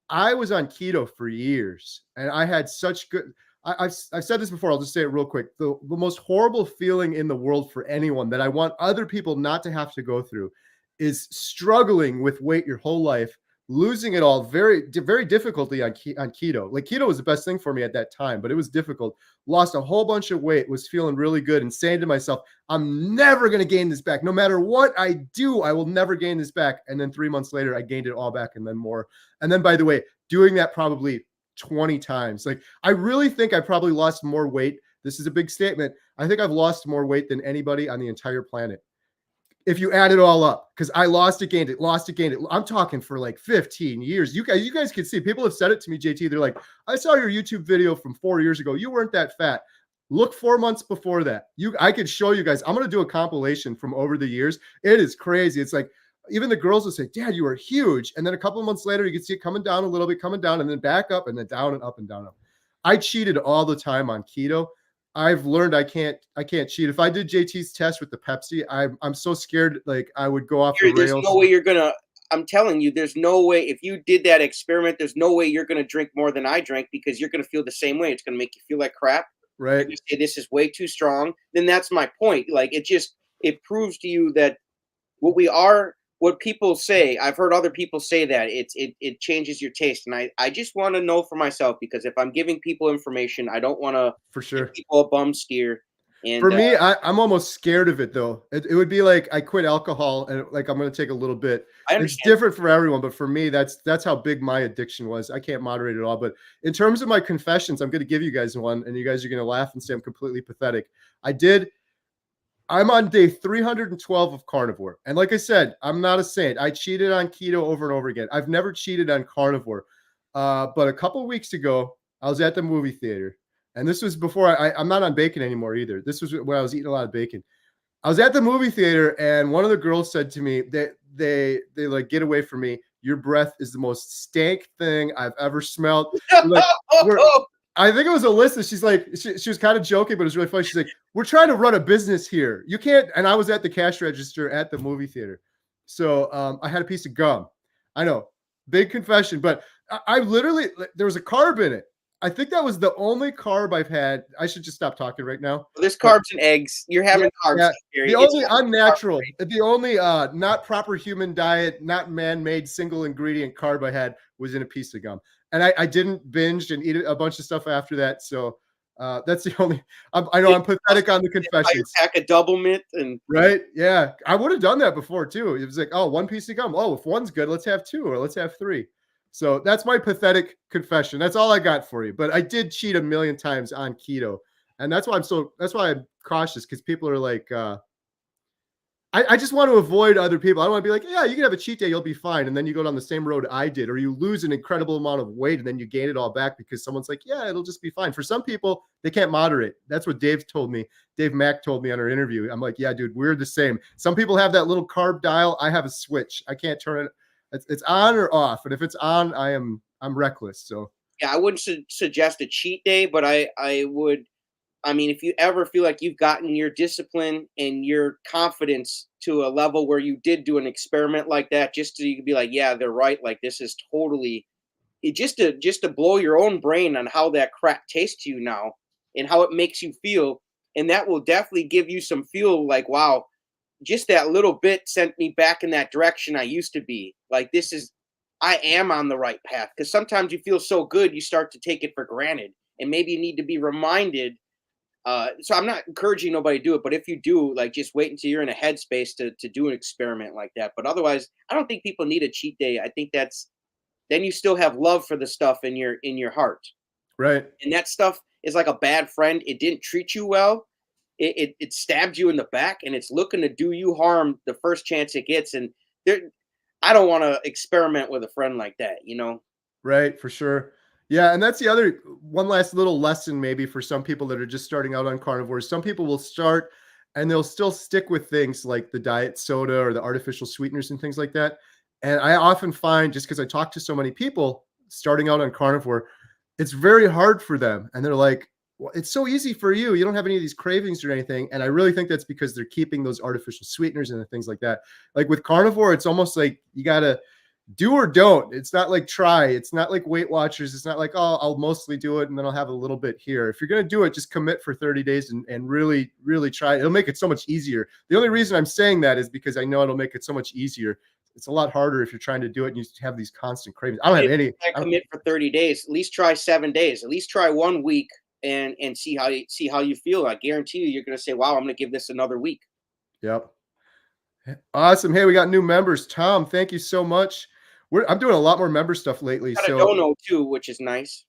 I was on keto for years and I had such good. I've said this before. I'll just say it real quick. The most horrible feeling in the world for anyone that I want other people not to have to go through is struggling with weight your whole life, losing it all very difficultly on keto. Like keto was the best thing for me at that time, but it was difficult. Lost a whole bunch of weight, was feeling really good and saying to myself, I'm never going to gain this back. No matter what I do, I will never gain this back. And then 3 months later, I gained it all back and then more. And then, by the way, doing that probably 20 times. Like, I really think I probably lost more weight. This is a big statement. I think I've lost more weight than anybody on the entire planet. If you add it all up, because I lost it, gained it, lost it, gained it. I'm talking for like 15 years. You guys can see, people have said it to me, JT. They're like, I saw your YouTube video from 4 years ago. You weren't that fat. Look 4 months before that. I could show you guys. I'm going to do a compilation from over the years. It is crazy. It's like, even the girls will say, Dad, you are huge. And then a couple of months later, you can see it coming down a little bit, coming down, and then back up, and then down and up and down. I cheated all the time on keto. I've learned I can't cheat. If I did JT's test with the Pepsi, I'm so scared like I would go off the There's rails. no way you're gonna. I'm telling you, there's no way. If you did that experiment, there's no way you're gonna drink more than I drank because you're gonna feel the same way. It's gonna make you feel like crap. Right. You say this is way too strong. Then that's my point. Like it proves to you that what people say. I've heard other people say that it changes your taste, and I just want to know for myself because if I'm giving people information, I don't want to For sure. give people a bum steer. And For me, I'm almost scared of it though. It would be like I quit alcohol and like I'm going to take a little bit. I It's understand. different for everyone, but for me, that's how big my addiction was. I can't moderate it all. But in terms of my confessions, I'm going to give you guys one, and you guys are going to laugh and say I'm completely pathetic. I did I'm on day 312 of carnivore. And like I said, I'm not a saint. I cheated on keto over and over again. I've never cheated on carnivore. But a couple of weeks ago, I was at the movie theater. And this was before I'm not on bacon anymore either. This was when I was eating a lot of bacon. I was at the movie theater and one of the girls said to me that they like, get away from me. Your breath is the most stank thing I've ever smelled. Like, I think it was Alyssa. She's like, she was kind of joking, but it was really funny. She's like, we're trying to run a business here. You can't. And I was at the cash register at the movie theater. So I had a piece of gum. I know, big confession, but I literally, there was a carb in it. I think that was the only carb I've had. I should just stop talking right now. There's carbs and eggs. You're having carbs. Yeah. The only unnatural, the only not proper human diet, not man-made single ingredient carb I had was in a piece of gum. And I didn't binge and eat a bunch of stuff after that. So that's the only, I know I'm pathetic on the confessions. Pack a double mint and right. Yeah. I would have done that before too. It was like, oh, one piece of gum. Oh, if one's good, let's have two or let's have three. So that's my pathetic confession. That's all I got for you. But I did cheat a million times on keto. And that's why I'm cautious, because people are like, I just want to avoid other people. I don't want to be like, yeah, you can have a cheat day, you'll be fine. And then you go down the same road I did, or you lose an incredible amount of weight and then you gain it all back because someone's like, yeah, it'll just be fine. For some people, they can't moderate. That's what Dave told me. Dave Mack told me on our interview. I'm like, yeah, dude, we're the same. Some people have that little carb dial. I have a switch. I can't turn it. It's on or off. And if it's on, I'm reckless. So yeah, I wouldn't suggest a cheat day, but I would. I mean, if you ever feel like you've gotten your discipline and your confidence to a level where you did do an experiment like that, just so you can be like, yeah, they're right. Like, this is totally just to blow your own brain on how that crap tastes to you now and how it makes you feel. And that will definitely give you some feel like, wow, just that little bit sent me back in that direction I used to be. Like, I am on the right path. Because sometimes you feel so good, you start to take it for granted. And maybe you need to be reminded. So I'm not encouraging nobody to do it, but if you do, like, just wait until you're in a headspace to do an experiment like that. But otherwise, I don't think people need a cheat day. I think then you still have love for the stuff in your heart. Right. And that stuff is like a bad friend. It didn't treat you well. It stabbed you in the back, and it's looking to do you harm the first chance it gets. And I don't want to experiment with a friend like that, you know? Right, for sure. Yeah, and that's the other one last little lesson maybe for some people that are just starting out on carnivores. Some people will start and they'll still stick with things like the diet soda or the artificial sweeteners and things like that. And I often find, just because I talk to so many people starting out on carnivore, it's very hard for them. And they're like, well, it's so easy for you. You don't have any of these cravings or anything. And I really think that's because they're keeping those artificial sweeteners and things like that. Like with carnivore, it's almost like you got to do or don't. It's not like try. It's not like Weight Watchers. It's not like, oh, I'll mostly do it and then I'll have a little bit here. If you're going to do it, just commit for 30 days and really, really try. It'll make it so much easier. The only reason I'm saying that is because I know it'll make it so much easier. It's a lot harder if you're trying to do it and you have these constant cravings. I don't have any. I commit for 30 days. At least try 7 days. At least try 1 week and see how you feel. I guarantee you're going to say, wow, I'm going to give this another week. Yep. Awesome. Hey, we got new members. Tom, thank you so much. I'm doing a lot more member stuff lately. Got a dono too, which is nice.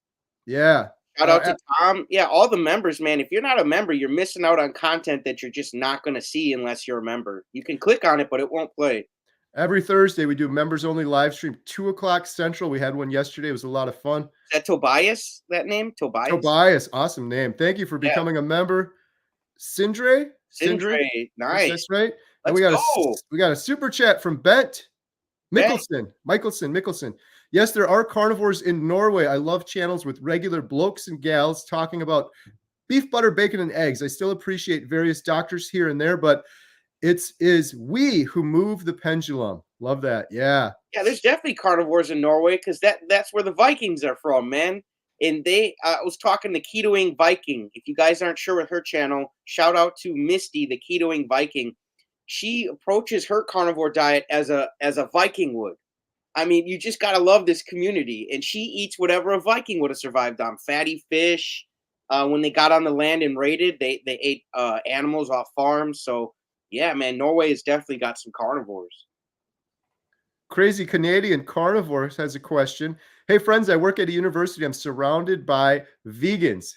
Yeah. Shout out to Tom. Yeah, all the members, man. If you're not a member, you're missing out on content that you're just not going to see unless you're a member. You can click on it, but it won't play. Every Thursday, we do members only live stream, 2:00 Central. We had one yesterday. It was a lot of fun. Is that Tobias, that name? Tobias? Tobias. Awesome name. Thank you for becoming a member. Sindre? Nice. That's right. Let's and we got a super chat from Bent. Mickelson. Yes, there are carnivores in Norway. I love channels with regular blokes and gals talking about beef, butter, bacon, and eggs. I still appreciate various doctors here and there, but it is we who move the pendulum. Love that. Yeah. Yeah, there's definitely carnivores in Norway because that's where the Vikings are from, man. And I was talking to Ketoing Viking. If you guys aren't sure with her channel, shout out to Misty, the Ketoing Viking. She approaches her carnivore diet as a Viking would. I mean, you just gotta love this community. And she eats whatever a Viking would have survived on. Fatty fish. When they got on the land and raided, they ate animals off farms. So yeah, man, Norway has definitely got some carnivores. Crazy Canadian Carnivores has a question. Hey friends, I work at a university. I'm surrounded by vegans.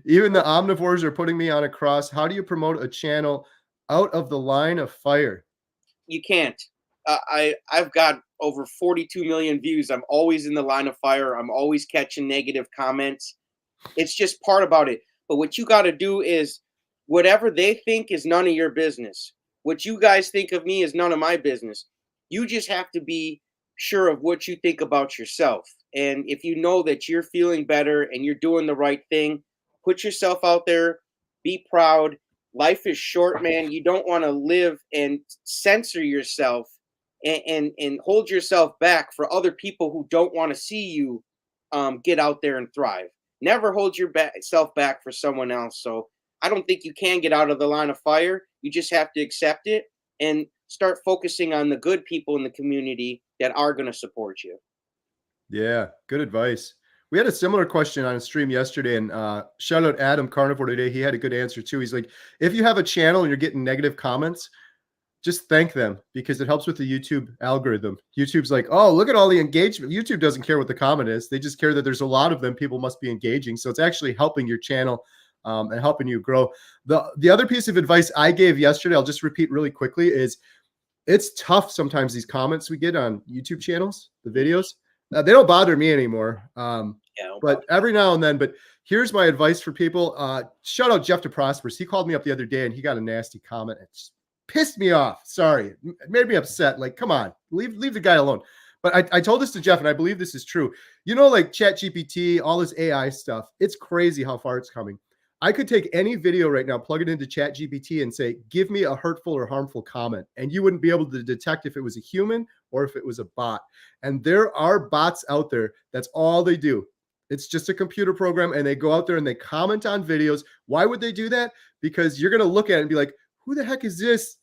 Even the omnivores are putting me on a cross. How do you promote a channel out of the line of fire? You can't. I've got over 42 million views. I'm always in the line of fire. I'm always catching negative comments. It's just part about it. But what you got to do is whatever they think is none of your business. What you guys think of me is none of my business. You just have to be sure of what you think about yourself. And if you know that you're feeling better and you're doing the right thing, put yourself out there, be proud. Life is short, man. You don't want to live and censor yourself and hold yourself back for other people who don't want to see you get out there and thrive. Never hold yourself back for someone else. So I don't think you can get out of the line of fire. You just have to accept it and start focusing on the good people in the community that are going to support you. Yeah, good advice. We had a similar question on a stream yesterday, and shout out Adam Carnivore today. He had a good answer too. He's like, if you have a channel and you're getting negative comments, just thank them because it helps with the YouTube algorithm. YouTube's like, oh, look at all the engagement. YouTube doesn't care what the comment is. They just care that there's a lot of them. People must be engaging. So it's actually helping your channel and helping you grow. The other piece of advice I gave yesterday, I'll just repeat really quickly, is it's tough sometimes these comments we get on YouTube channels, the videos. They don't bother me anymore. But every now and then, but here's my advice for people. Shout out Jeff DeProsperous. He called me up the other day and he got a nasty comment. It just pissed me off. Sorry. It made me upset. Like, come on, leave the guy alone. But I told this to Jeff, and I believe this is true. You know, like ChatGPT, all this AI stuff, it's crazy how far it's coming. I could take any video right now, plug it into ChatGPT and say, give me a hurtful or harmful comment. And you wouldn't be able to detect if it was a human or if it was a bot. And there are bots out there. That's all they do. It's just a computer program, and they go out there and they comment on videos. Why would they do that? Because you're going to look at it and be like, who the heck is this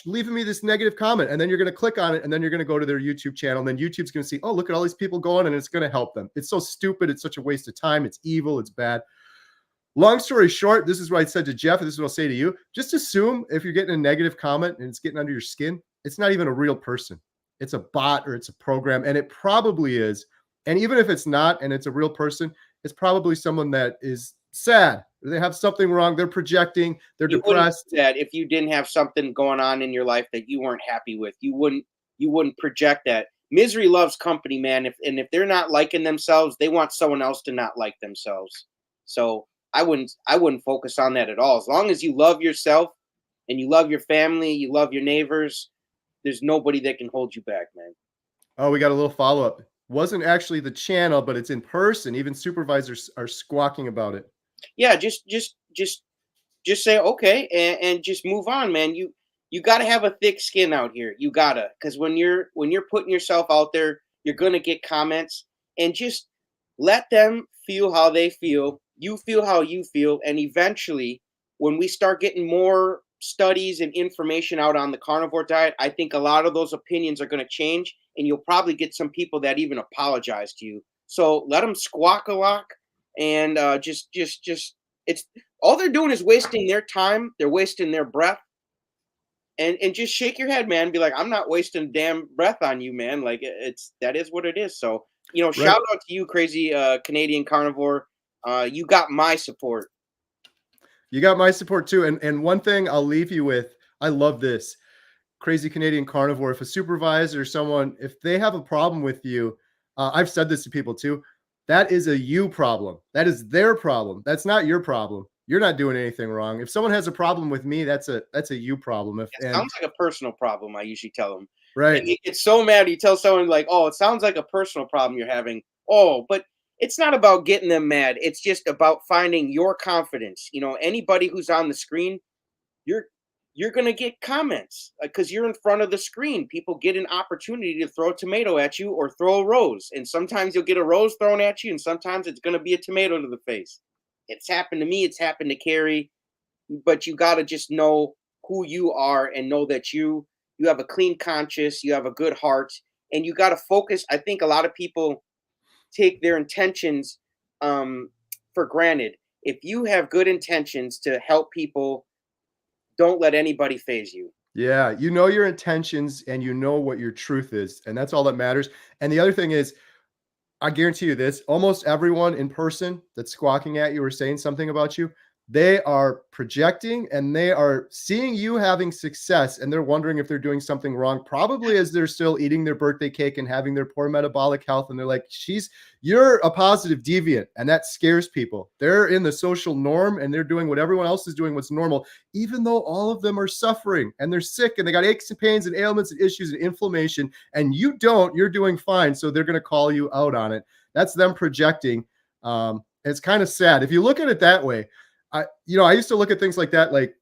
leaving me this negative comment? And then you're going to click on it, and then you're going to go to their YouTube channel. And then YouTube's going to see, oh, look at all these people going, and it's going to help them. It's so stupid. It's such a waste of time. It's evil. It's bad. Long story short, this is what I said to Jeff, and this is what I'll say to you. Just assume if you're getting a negative comment and it's getting under your skin, it's not even a real person. It's a bot or it's a program, and it probably is. And even if it's not and it's a real person, it's probably someone that is sad. They have something wrong. They're projecting. They're depressed. That if you didn't have something going on in your life that you weren't happy with, you wouldn't project that. Misery loves company, man. If they're not liking themselves, they want someone else to not like themselves. So I wouldn't focus on that at all. As long as you love yourself and you love your family, you love your neighbors, there's nobody that can hold you back, man. Oh, we got a little follow-up. Wasn't actually the channel, but it's in person. Even supervisors are squawking about it. Yeah, just say okay and just move on, man. You got to have a thick skin out here. You gotta, because when you're putting yourself out there, you're gonna get comments, and just let them feel how they feel. You feel how you feel, and eventually, when we start getting more studies and information out on the carnivore diet, I think a lot of those opinions are going to change, and you'll probably get some people that even apologize to you. So let them squawk a lot, and just it's all they're doing is wasting their time. They're wasting their breath, and just shake your head, man. Be like, I'm not wasting damn breath on you, man. Like that is what it is. So Right. Shout out to you, crazy Canadian carnivore. You got my support. You got my support too. And one thing I'll leave you with, I love this. Crazy Canadian carnivore. If a supervisor or someone, if they have a problem with you, I've said this to people too, that is a you problem. That is their problem. That's not your problem. You're not doing anything wrong. If someone has a problem with me, that's a you problem. It sounds like a personal problem, I usually tell them. Right. And they get so mad. You tell someone like, oh, it sounds like a personal problem you're having. Oh, but it's not about getting them mad. It's just about finding your confidence. Anybody who's on the screen, you're going to get comments because you're in front of the screen. People get an opportunity to throw a tomato at you or throw a rose. And sometimes you'll get a rose thrown at you, and sometimes it's going to be a tomato to the face. It's happened to me. It's happened to Kerry. But you got to just know who you are and know that you have a clean conscience, you have a good heart, and you got to focus. I think a lot of people take their intentions for granted. If you have good intentions to help people, don't let anybody faze you. Yeah, you know your intentions and you know what your truth is, and that's all that matters. And the other thing is, I guarantee you this, almost everyone in person that's squawking at you or saying something about you, they are projecting and they are seeing you having success and they're wondering if they're doing something wrong, probably as they're still eating their birthday cake and having their poor metabolic health. And they're like, you're a positive deviant. And that scares people. They're in the social norm and they're doing what everyone else is doing, what's normal, even though all of them are suffering and they're sick and they got aches and pains and ailments and issues and inflammation. And you're doing fine. So they're going to call you out on it. That's them projecting. It's kind of sad. If you look at it that way, I used to look at things like that, like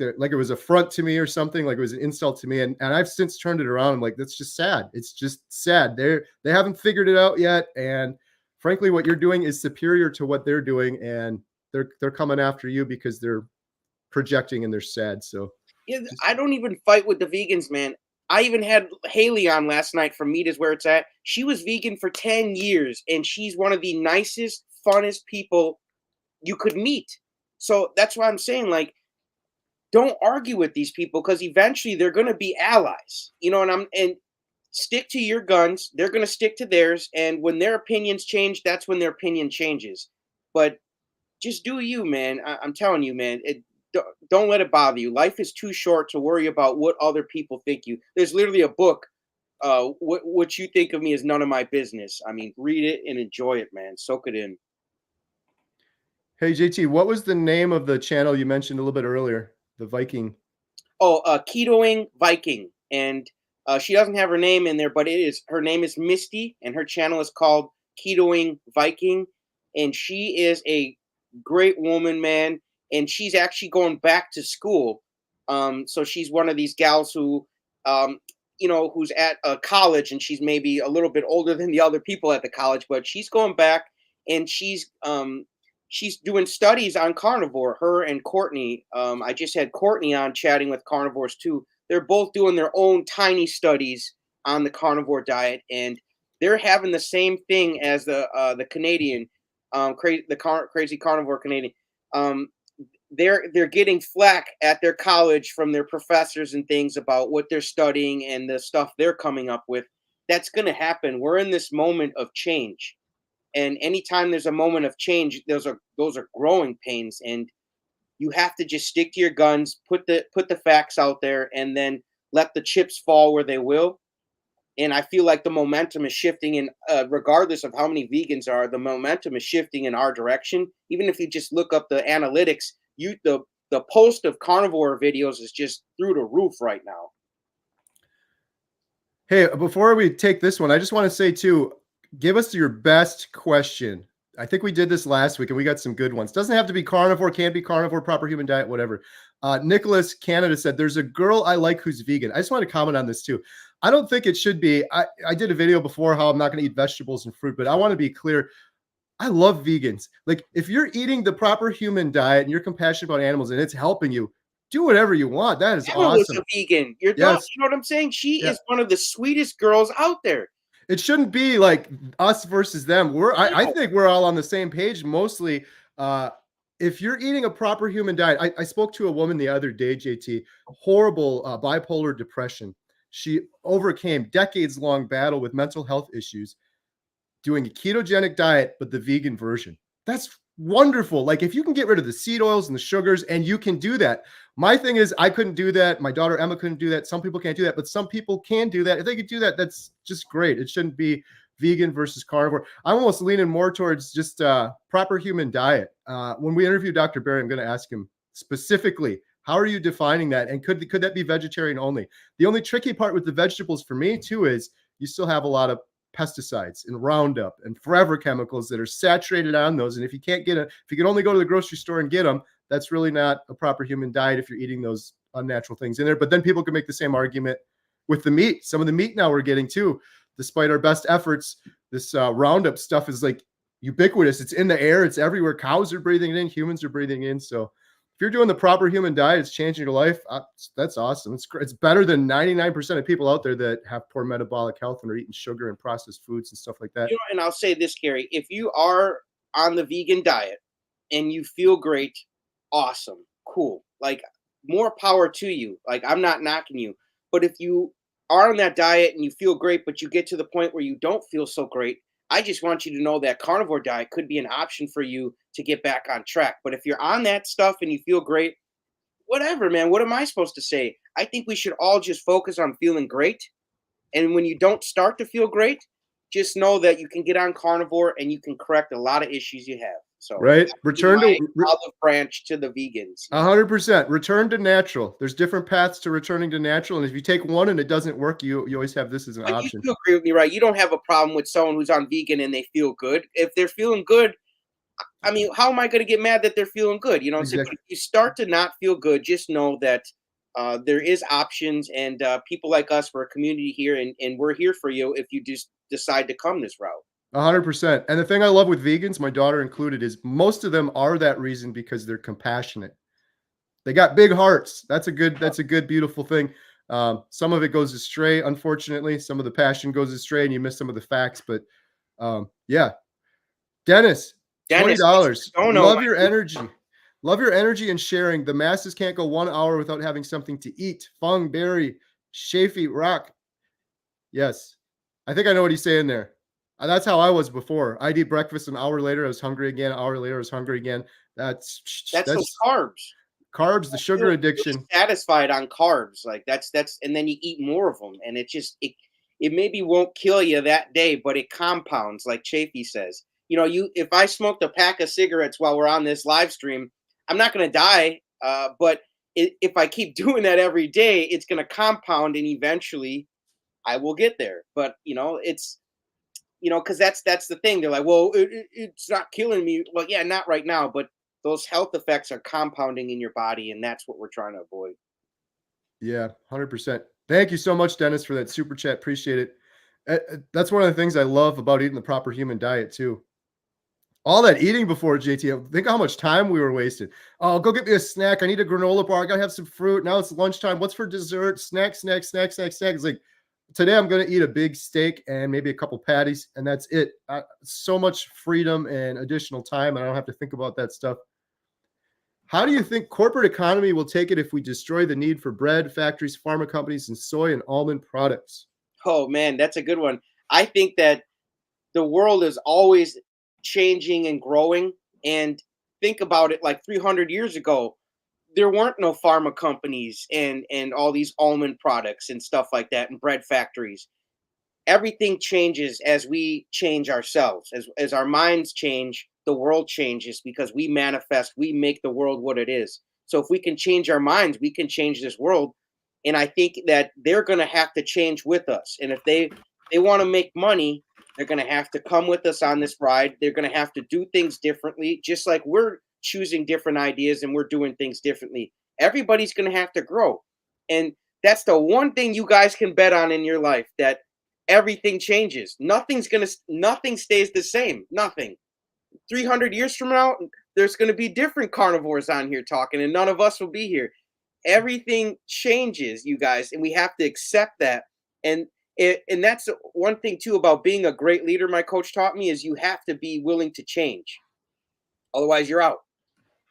it was a front to me or something, like it was an insult to me. And I've since turned it around. I'm like, that's just sad. It's just sad. They haven't figured it out yet. And frankly, what you're doing is superior to what they're doing. And they're coming after you because they're projecting and they're sad. So yeah, I don't even fight with the vegans, man. I even had Haley on last night from Meat Is Where It's At. She was vegan for 10 years and she's one of the nicest, funnest people you could meet. So that's why I'm saying, like, don't argue with these people because eventually they're going to be allies, and stick to your guns. They're going to stick to theirs. And when their opinions change, that's when their opinion changes. But just do you, man. I'm telling you, man, don't let it bother you. Life is too short to worry about what other people think you. There's literally a book. What you think of me is none of my business. I mean, read it and enjoy it, man. Soak it in. Hey, JT, what was the name of the channel you mentioned a little bit earlier? The Viking. Oh, Ketoing Viking. And she doesn't have her name in there, but her name is Misty, and her channel is called Ketoing Viking. And she is a great woman, man. And she's actually going back to school. So she's one of these gals who, who's at a college, and she's maybe a little bit older than the other people at the college, but she's going back and she's doing studies on carnivore. Her and Courtney, I just had Courtney on chatting with carnivores too. They're both doing their own tiny studies on the carnivore diet, and they're having the same thing as the Canadian, crazy carnivore Canadian. They're getting flack at their college from their professors and things about what they're studying and the stuff they're coming up with. That's going to happen. We're in this moment of change. And anytime there's a moment of change, those are growing pains, and you have to just stick to your guns, put the facts out there, and then let the chips fall where they will. And I feel like the momentum is shifting in, regardless of how many vegans are, the momentum is shifting in our direction. Even if you just look up the analytics, the post of carnivore videos is just through the roof right now. Hey, before we take this one, I just want to say too, give us your best question. I think we did this last week and we got some good ones. Doesn't have to be carnivore, can be carnivore, proper human diet, whatever. Nicholas Canada said, there's a girl I like who's vegan. I just want to comment on this too. I don't think it should be. I did a video before how I'm not going to eat vegetables and fruit, but I want to be clear. I love vegans. Like, if you're eating the proper human diet and you're compassionate about animals and it's helping you, do whatever you want. That is Emma awesome. was a vegan. You know what I'm saying? She is one of the sweetest girls out there. It shouldn't be like us versus them. I think we're all on the same page mostly. If you're eating a proper human diet, I spoke to a woman the other day, JT, horrible bipolar depression. She overcame decades-long battle with mental health issues, doing a ketogenic diet, but the vegan version. That's wonderful. Like, if you can get rid of the seed oils and the sugars, and you can do that. My thing is, I couldn't do that. My daughter Emma couldn't do that. Some people can't do that, but some people can do that. If they could do that, that's just great. It shouldn't be vegan versus carnivore. I'm almost leaning more towards just proper human diet. When we interview Dr. Barry, I'm going to ask him specifically, how are you defining that? And could that be vegetarian only? The only tricky part with the vegetables for me too is you still have a lot of pesticides and Roundup and forever chemicals that are saturated on those. And if you can't if you can only go to the grocery store and get them, that's really not a proper human diet if you're eating those unnatural things in there. But then people can make the same argument with the meat. Some of the meat now we're getting too, despite our best efforts, this Roundup stuff is like ubiquitous. It's in the air. It's everywhere. Cows are breathing it in. Humans are breathing in. So if you're doing the proper human diet, it's changing your life. That's awesome. It's better than 99% of people out there that have poor metabolic health and are eating sugar and processed foods and stuff like that. And I'll say this, Kerry, if you are on the vegan diet and you feel great, awesome, cool. Like, more power to you. Like, I'm not knocking you. But if you are on that diet and you feel great, but you get to the point where you don't feel so great, I just want you to know that carnivore diet could be an option for you to get back on track. But if you're on that stuff and you feel great, whatever, man, what am I supposed to say? I think we should all just focus on feeling great. And when you don't start to feel great, just know that you can get on carnivore and you can correct a lot of issues you have. So right. Return to olive branch to the vegans. 100%. Return to natural. There's different paths to returning to natural. And if you take one and it doesn't work, you always have this as an option. You agree with me, right? You don't have a problem with someone who's on vegan and they feel good. If they're feeling good, I mean, how am I going to get mad that they're feeling good? You know what I'm saying? But if you start to not feel good, just know that there is options, and people like us, we're a community here, and we're here for you if you just decide to come this route. 100%. And the thing I love with vegans, my daughter included, is most of them are that reason because they're compassionate. They got big hearts. That's a good, beautiful thing. Some of it goes astray, unfortunately. Some of the passion goes astray, and you miss some of the facts. But yeah, Dennis, $20. Love your energy. Love your energy and sharing. The masses can't go 1 hour without having something to eat. Fung, Barry, Chaffy, Rock. Yes. I think I know what he's saying there. That's how I was before. I'd eat breakfast, an hour later, I was hungry again. An hour later, I was hungry again. That's those carbs. Carbs, the sugar addiction. Really satisfied on carbs. Like that's, and then you eat more of them. And it maybe won't kill you that day, but it compounds, like Chaffy says. You know, if I smoked a pack of cigarettes while we're on this live stream, I'm not going to die. But if I keep doing that every day, it's going to compound, and eventually I will get there. But, it's, because that's the thing. They're like, well, it's not killing me. Well, yeah, not right now. But those health effects are compounding in your body, and that's what we're trying to avoid. Yeah, 100%. Thank you so much, Dennis, for that super chat. Appreciate it. That's one of the things I love about eating the proper human diet, too. All that eating before, JT, think how much time we were wasting. Oh, go get me a snack. I need a granola bar. I got to have some fruit. Now it's lunchtime. What's for dessert? Snack. It's like, today I'm going to eat a big steak and maybe a couple patties, and that's it. So much freedom and additional time, and I don't have to think about that stuff. How do you think corporate economy will take it if we destroy the need for bread, factories, pharma companies, and soy and almond products? Oh, man, that's a good one. I think that the world is always changing and growing, and think about it, like 300 years ago, there weren't no pharma companies and all these almond products and stuff like that, and bread factories. Everything changes as we change ourselves. As our minds change, the world changes, because we manifest, we make the world what it is. So if we can change our minds, we can change this world. And I think that they're going to have to change with us. And if they want to make money, they're going to have to come with us on this ride. They're going to have to do things differently, just like we're choosing different ideas and we're doing things differently. Everybody's going to have to grow. And that's the one thing you guys can bet on in your life, that everything changes. Nothing stays the same. Nothing. 300 years from now, there's going to be different carnivores on here talking, and none of us will be here. Everything changes, you guys, and we have to accept that. And that's one thing too about being a great leader, my coach taught me, is you have to be willing to change. Otherwise, you're out.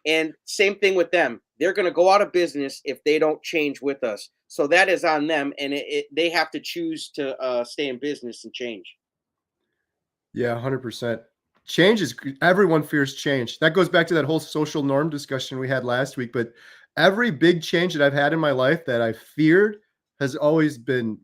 And same thing with them. They're going to go out of business if they don't change with us. So that is on them, and they have to choose to stay in business and change. Yeah, 100%. Change is, everyone fears change. That goes back to that whole social norm discussion we had last week. But every big change that I've had in my life that I feared has always been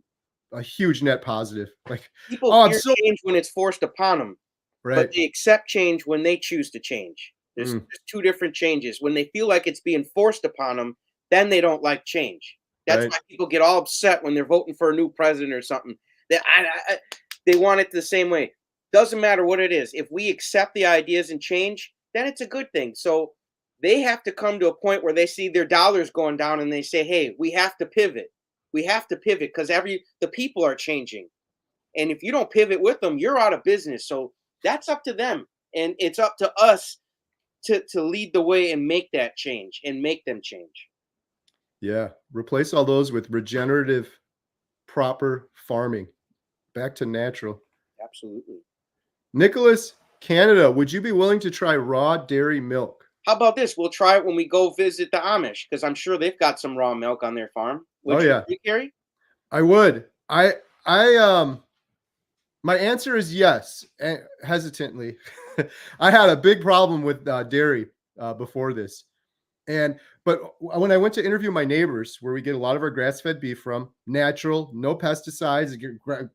a huge net positive. Like, people fear change when it's forced upon them, right? But they accept change when they choose to change. There's two different changes. When they feel like it's being forced upon them, then they don't like change. That's why people get all upset when they're voting for a new president or something. They want it the same way. Doesn't matter what it is. If we accept the ideas and change, then it's a good thing. So they have to come to a point where they see their dollars going down and they say, hey, we have to pivot. We have to pivot because the people are changing. And if you don't pivot with them, you're out of business. So that's up to them. And it's up to us to lead the way and make that change and make them change. Yeah. Replace all those with regenerative, proper farming. Back to natural. Absolutely. Nicholas, Canada, would you be willing to try raw dairy milk? How about this? We'll try it when we go visit the Amish, because I'm sure they've got some raw milk on their farm. Would you agree, Kerry? I would. I My answer is yes, hesitantly. I had a big problem with dairy before this. But when I went to interview my neighbors, where we get a lot of our grass-fed beef from, natural, no pesticides,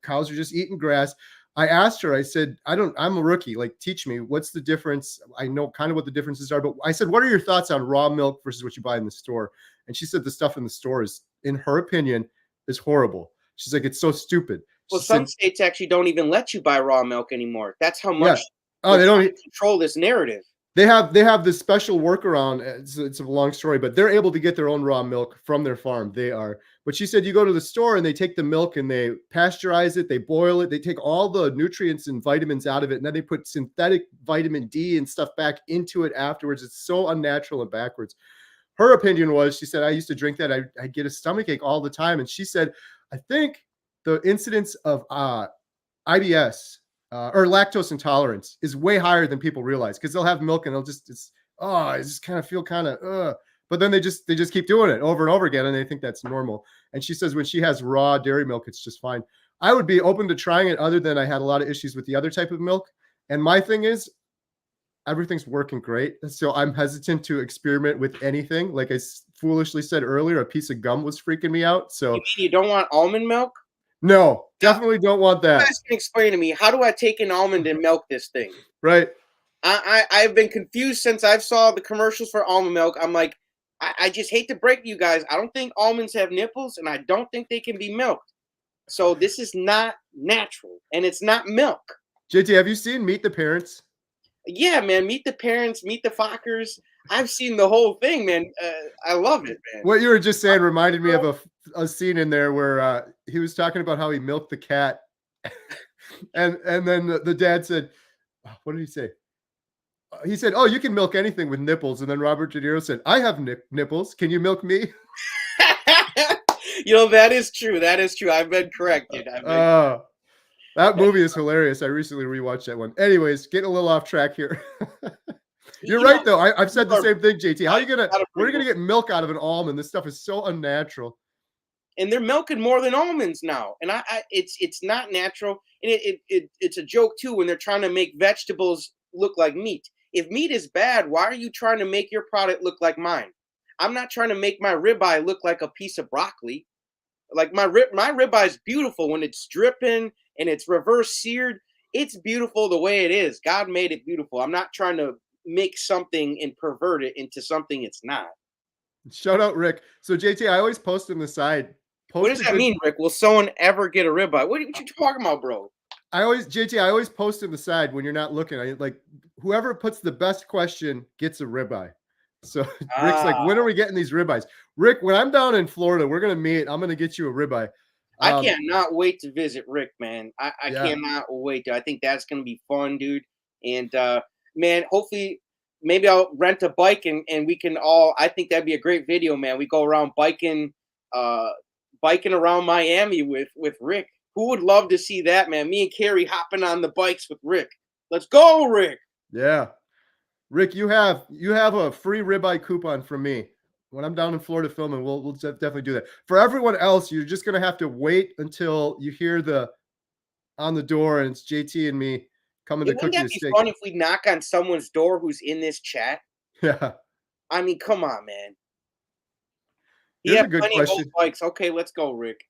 cows are just eating grass. I asked her, I said, I'm a rookie. Like, teach me, what's the difference? I know kind of what the differences are, but I said, what are your thoughts on raw milk versus what you buy in the store? And she said the stuff in the store is, in her opinion, is horrible. She's like, it's so stupid. Well, She some said, states actually don't even let you buy raw milk anymore. That's how much yeah. Oh, they don't control this narrative. They have this special workaround. It's a long story, but they're able to get their own raw milk from their farm. They are. But she said you go to the store and they take the milk and they pasteurize it, they boil it, they take all the nutrients and vitamins out of it, and then they put synthetic vitamin D and stuff back into it afterwards. It's so unnatural and backwards. Her opinion was, she said, I used to drink that. I get a stomachache all the time. And she said, I think the incidence of IBS or lactose intolerance is way higher than people realize, because they'll have milk and I just kind of feel but then they just keep doing it over and over again and they think that's normal. And she says when she has raw dairy milk, it's just fine. I would be open to trying it, other than I had a lot of issues with the other type of milk. And my thing is, everything's working great, so I'm hesitant to experiment with anything. Like I foolishly said earlier, a piece of gum was freaking me out. So You mean you don't want almond milk? no, definitely don't want You that. guys can explain to me, how do I take an almond and milk this thing? Right. I've been confused since I've saw the commercials for almond milk. I'm like, I just hate to break you guys. I don't think almonds have nipples, and I don't think they can be milked. So this is not natural, and it's not milk. JT, have you seen Meet the Parents? Yeah, man. Meet the Parents, Meet the Fockers. I've seen the whole thing, man. I love it, man. What you were just saying reminded me of a scene in there where he was talking about how he milked the cat, and then the dad said, what did he say? He said, "Oh, you can milk anything with nipples." And then Robert De Niro said, "I have nipples. Can you milk me?" That is true. That is true. I've been corrected. That movie is hilarious. I recently rewatched that one. Anyways, getting a little off track here. You're right, though. I've said the same thing, JT. Where are you gonna get milk out of an almond? This stuff is so unnatural. And they're milking more than almonds now, and it's not natural. And it's a joke too when they're trying to make vegetables look like meat. If meat is bad, why are you trying to make your product look like mine? I'm not trying to make my ribeye look like a piece of broccoli. Like my ribeye is beautiful when it's dripping and it's reverse seared. It's beautiful the way it is. God made it beautiful. I'm not trying to make something and pervert it into something it's not. Shout out Rick. So JT, I always post on the side. What does that mean, Rick? Will someone ever get a ribeye? What are you talking about, bro? I always post on the side when you're not looking. I like whoever puts the best question gets a ribeye. So Rick's like, when are we getting these ribeyes? Rick, when I'm down in Florida, we're gonna meet. I'm gonna get you a ribeye. I cannot wait to visit Rick, man. I cannot wait. I think that's gonna be fun, dude. And man, hopefully, maybe I'll rent a bike and we can all. I think that'd be a great video, man. We go around biking around Miami with Rick. Who would love to see that, man? Me and Kerry hopping on the bikes with Rick. Let's go, Rick. Yeah. Rick, you have a free ribeye coupon from me. When I'm down in Florida filming, we'll definitely do that. For everyone else, you're just going to have to wait until you hear on the door and it's JT and me coming to cook you a steak. Wouldn't that be fun if we knock on someone's door who's in this chat? Yeah. I mean, come on, man. Here's a good question. Bikes. Okay, let's go, Rick.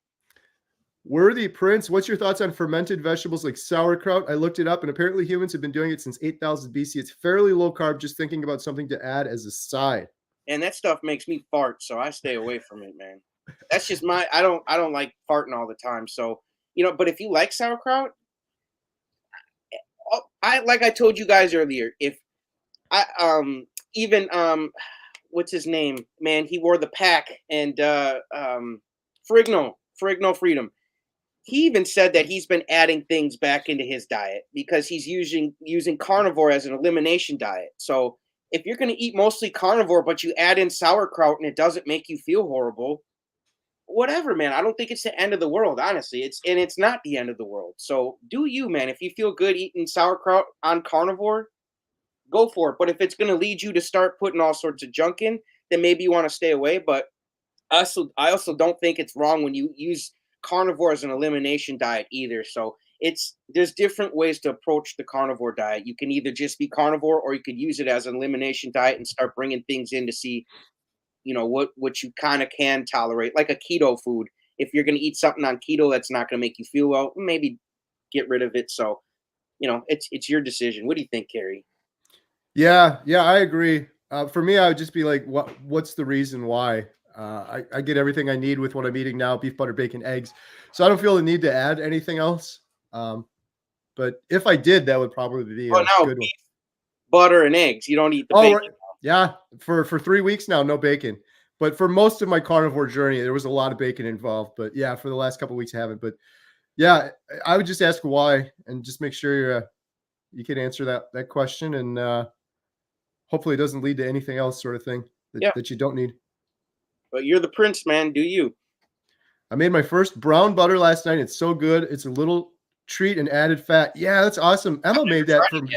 Worthy Prince, what's your thoughts on fermented vegetables like sauerkraut? I looked it up, and apparently humans have been doing it since 8000 BC. It's fairly low carb, just thinking about something to add as a side. And that stuff makes me fart, so I stay away from it, man. That's just I don't like farting all the time. So, but if you like sauerkraut, like I told you guys earlier, if what's his name? Man, he wore the pack and Frigno Freedom. He even said that he's been adding things back into his diet because he's using carnivore as an elimination diet. So if you're going to eat mostly carnivore, but you add in sauerkraut and it doesn't make you feel horrible, whatever, man. I don't think it's the end of the world, honestly. It's not the end of the world. So do you, man. If you feel good eating sauerkraut on carnivore, go for it. But if it's going to lead you to start putting all sorts of junk in, then maybe you want to stay away. But I also don't think it's wrong when you use carnivore as an elimination diet either. So there's different ways to approach the carnivore diet. You can either just be carnivore, or you could use it as an elimination diet and start bringing things in to see, what you kind of can tolerate, like a keto food. If you're going to eat something on keto that's not going to make you feel well, maybe get rid of it. So, it's your decision. What do you think, Kerry? Yeah, I agree. For me, I would just be like, what's the reason why? I get everything I need with what I'm eating now: beef, butter, bacon, eggs. So I don't feel the need to add anything else. But if I did, that would probably be a now good beef, one. butter, and eggs. You don't eat the Oh, bacon. right. Yeah. For 3 weeks now, no bacon. But for most of my carnivore journey, there was a lot of bacon involved. But yeah, for the last couple of weeks, I haven't. But yeah, I would just ask why and just make sure you can answer that question, and hopefully it doesn't lead to anything else, sort of thing that you don't need. But you're the prince, man. Do you? I made my first brown butter last night. It's so good. It's a little treat and added fat. Yeah, that's awesome. Emma made that for me.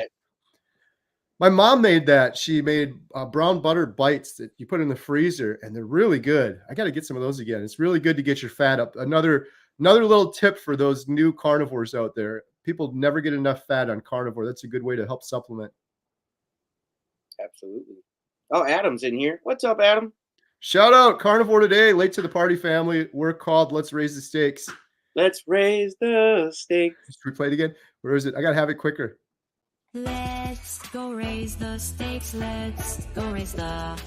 My mom made that. She made brown butter bites that you put in the freezer, and they're really good. I got to get some of those again. It's really good to get your fat up. Another little tip for those new carnivores out there. People never get enough fat on carnivore. That's a good way to help supplement. Absolutely. Oh, Adam's in here. What's up, Adam? Shout out Carnivore Today, late to the party family. We're called Let's Raise the Stakes. Let's raise the stakes. Should we play it again? Where is it? I got to have it quicker. Let's go raise the stakes. Let's go raise the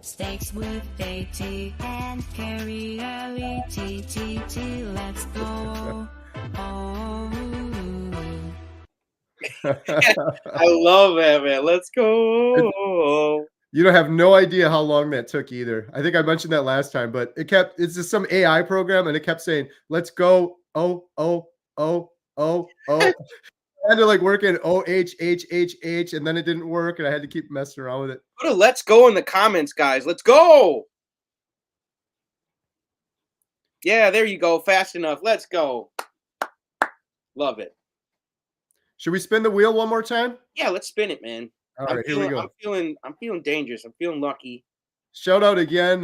stakes with JT and Kerry LETTT. Let's go. Oh. I love that, man. Let's go. You don't have no idea how long that took either. I think I mentioned that last time, but it's just some AI program, and it kept saying, let's go. Oh. I had to like work in OHHHH, and then it didn't work, and I had to keep messing around with it. Put a let's go in the comments, guys. Let's go. Yeah, there you go. Fast enough. Let's go. Love it. Should we spin the wheel one more time? Yeah, let's spin it, man. All right, here we go. I'm feeling dangerous. I'm feeling lucky. Shout out again,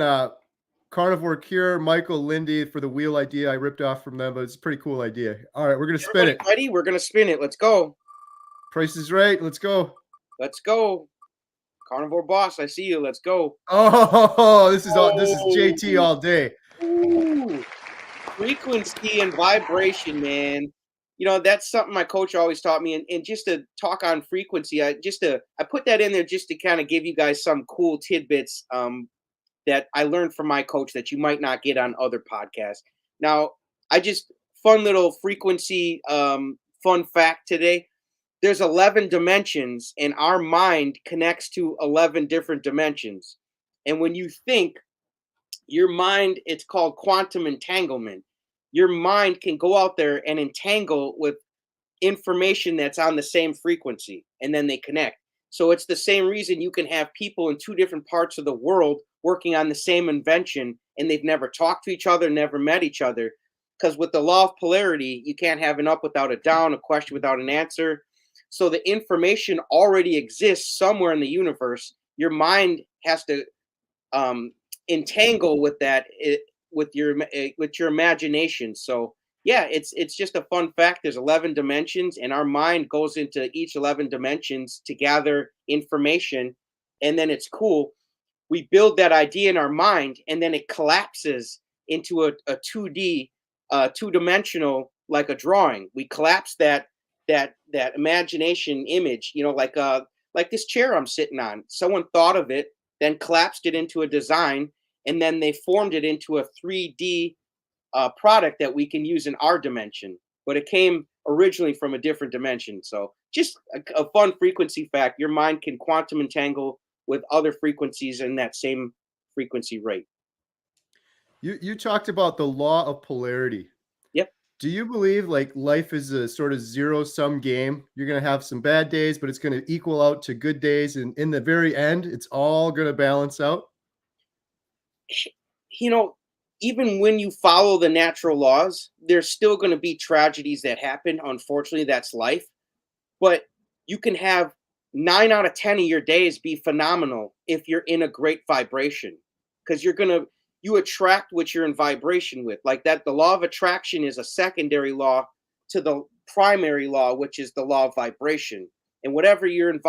Carnivore Cure, Michael, Lindy, for the wheel idea. I ripped off from them, but it's a pretty cool idea. All right, we're gonna spin it. Ready? We're gonna spin it. Let's go. Price is right. Let's go. Let's go. Carnivore boss, I see you. Let's go. Oh, this is JT all day. Ooh. Frequency and vibration, man. That's something my coach always taught me. And just to talk on frequency, I put that in there just to kind of give you guys some cool tidbits that I learned from my coach that you might not get on other podcasts. Now, fun little frequency fun fact today. There's 11 dimensions, and our mind connects to 11 different dimensions. And when you think, your mind, it's called quantum entanglement. Your mind can go out there and entangle with information that's on the same frequency, and then they connect. So it's the same reason you can have people in two different parts of the world working on the same invention, and they've never talked to each other, never met each other. Because with the law of polarity, you can't have an up without a down, a question without an answer. So the information already exists somewhere in the universe. Your mind has to entangle with that, with your imagination. So yeah, it's just a fun fact. There's 11 dimensions, and our mind goes into each 11 dimensions to gather information, and then it's cool. We build that idea in our mind, and then it collapses into a 2D, two-dimensional, like a drawing. We collapse that imagination image, like this chair I'm sitting on. Someone thought of it, then collapsed it into a design, and then they formed it into a 3D product that we can use in our dimension. But it came originally from a different dimension. So just a fun frequency fact. Your mind can quantum entangle with other frequencies in that same frequency rate. You talked about the law of polarity. Yep. Do you believe like life is a sort of zero-sum game? You're going to have some bad days, but it's going to equal out to good days. And in the very end, it's all going to balance out? Even when you follow the natural laws, there's still going to be tragedies that happen. Unfortunately, that's life. But you can have 9 out of 10 of your days be phenomenal if you're in a great vibration, because you attract what you're in vibration with. Like that, the law of attraction is a secondary law to primary law, which is the law of vibration. And whatever you're in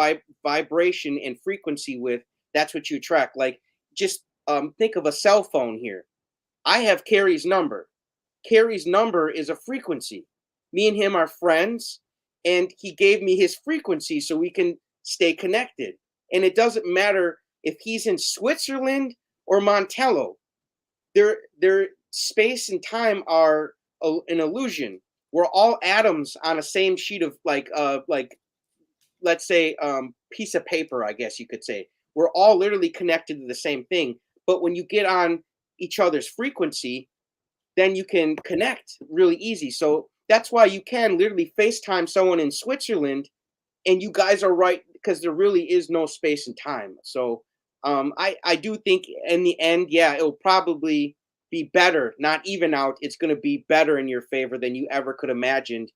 vibration and frequency with, that's what you attract. Like, just think of a cell phone here. I have Kerry's number. Kerry's number is a frequency. Me and him are friends, and he gave me his frequency so we can stay connected. And it doesn't matter if he's in Switzerland or Montello. Their space and time are an illusion. We're all atoms on a same sheet of like let's say piece of paper, I guess you could say. We're all literally connected to the same thing. But when you get on each other's frequency, then you can connect really easy. So that's why you can literally FaceTime someone in Switzerland, and you guys are right, because there really is no space and time. So I do think in the end, yeah, it'll probably be better, not even out. It's going to be better in your favor than you ever could imagined.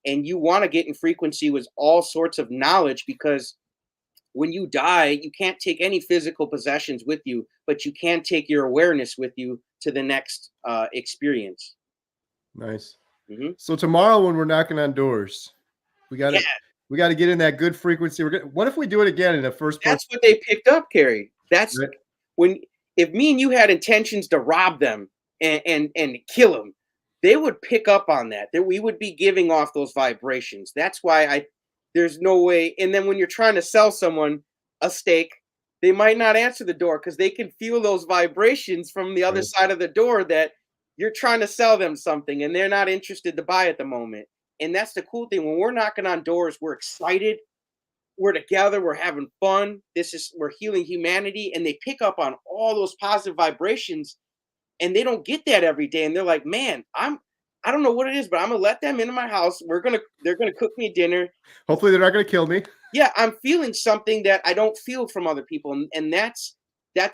And you want to get in frequency with all sorts of knowledge, because when you die, you can't take any physical possessions with you, but you can take your awareness with you to the next experience. Nice. Mm-hmm. So tomorrow when we're knocking on doors, we got to get in that good frequency. What if we do it again in the first place? That's what they picked up, Kerry. That's right. If me and you had intentions to rob them and kill them, they would pick up on that. That we would be giving off those vibrations. That's why there's no way. And then when you're trying to sell someone a steak, they might not answer the door because they can feel those vibrations from the other side of the door that you're trying to sell them something, and they're not interested to buy at the moment. And that's the cool thing. When we're knocking on doors, we're excited. We're together. We're having fun. We're healing humanity. And they pick up on all those positive vibrations, and they don't get that every day. And they're like, man, I don't know what it is, but I'm going to let them into my house. They're going to cook me dinner. Hopefully they're not going to kill me. Yeah. I'm feeling something that I don't feel from other people. And that's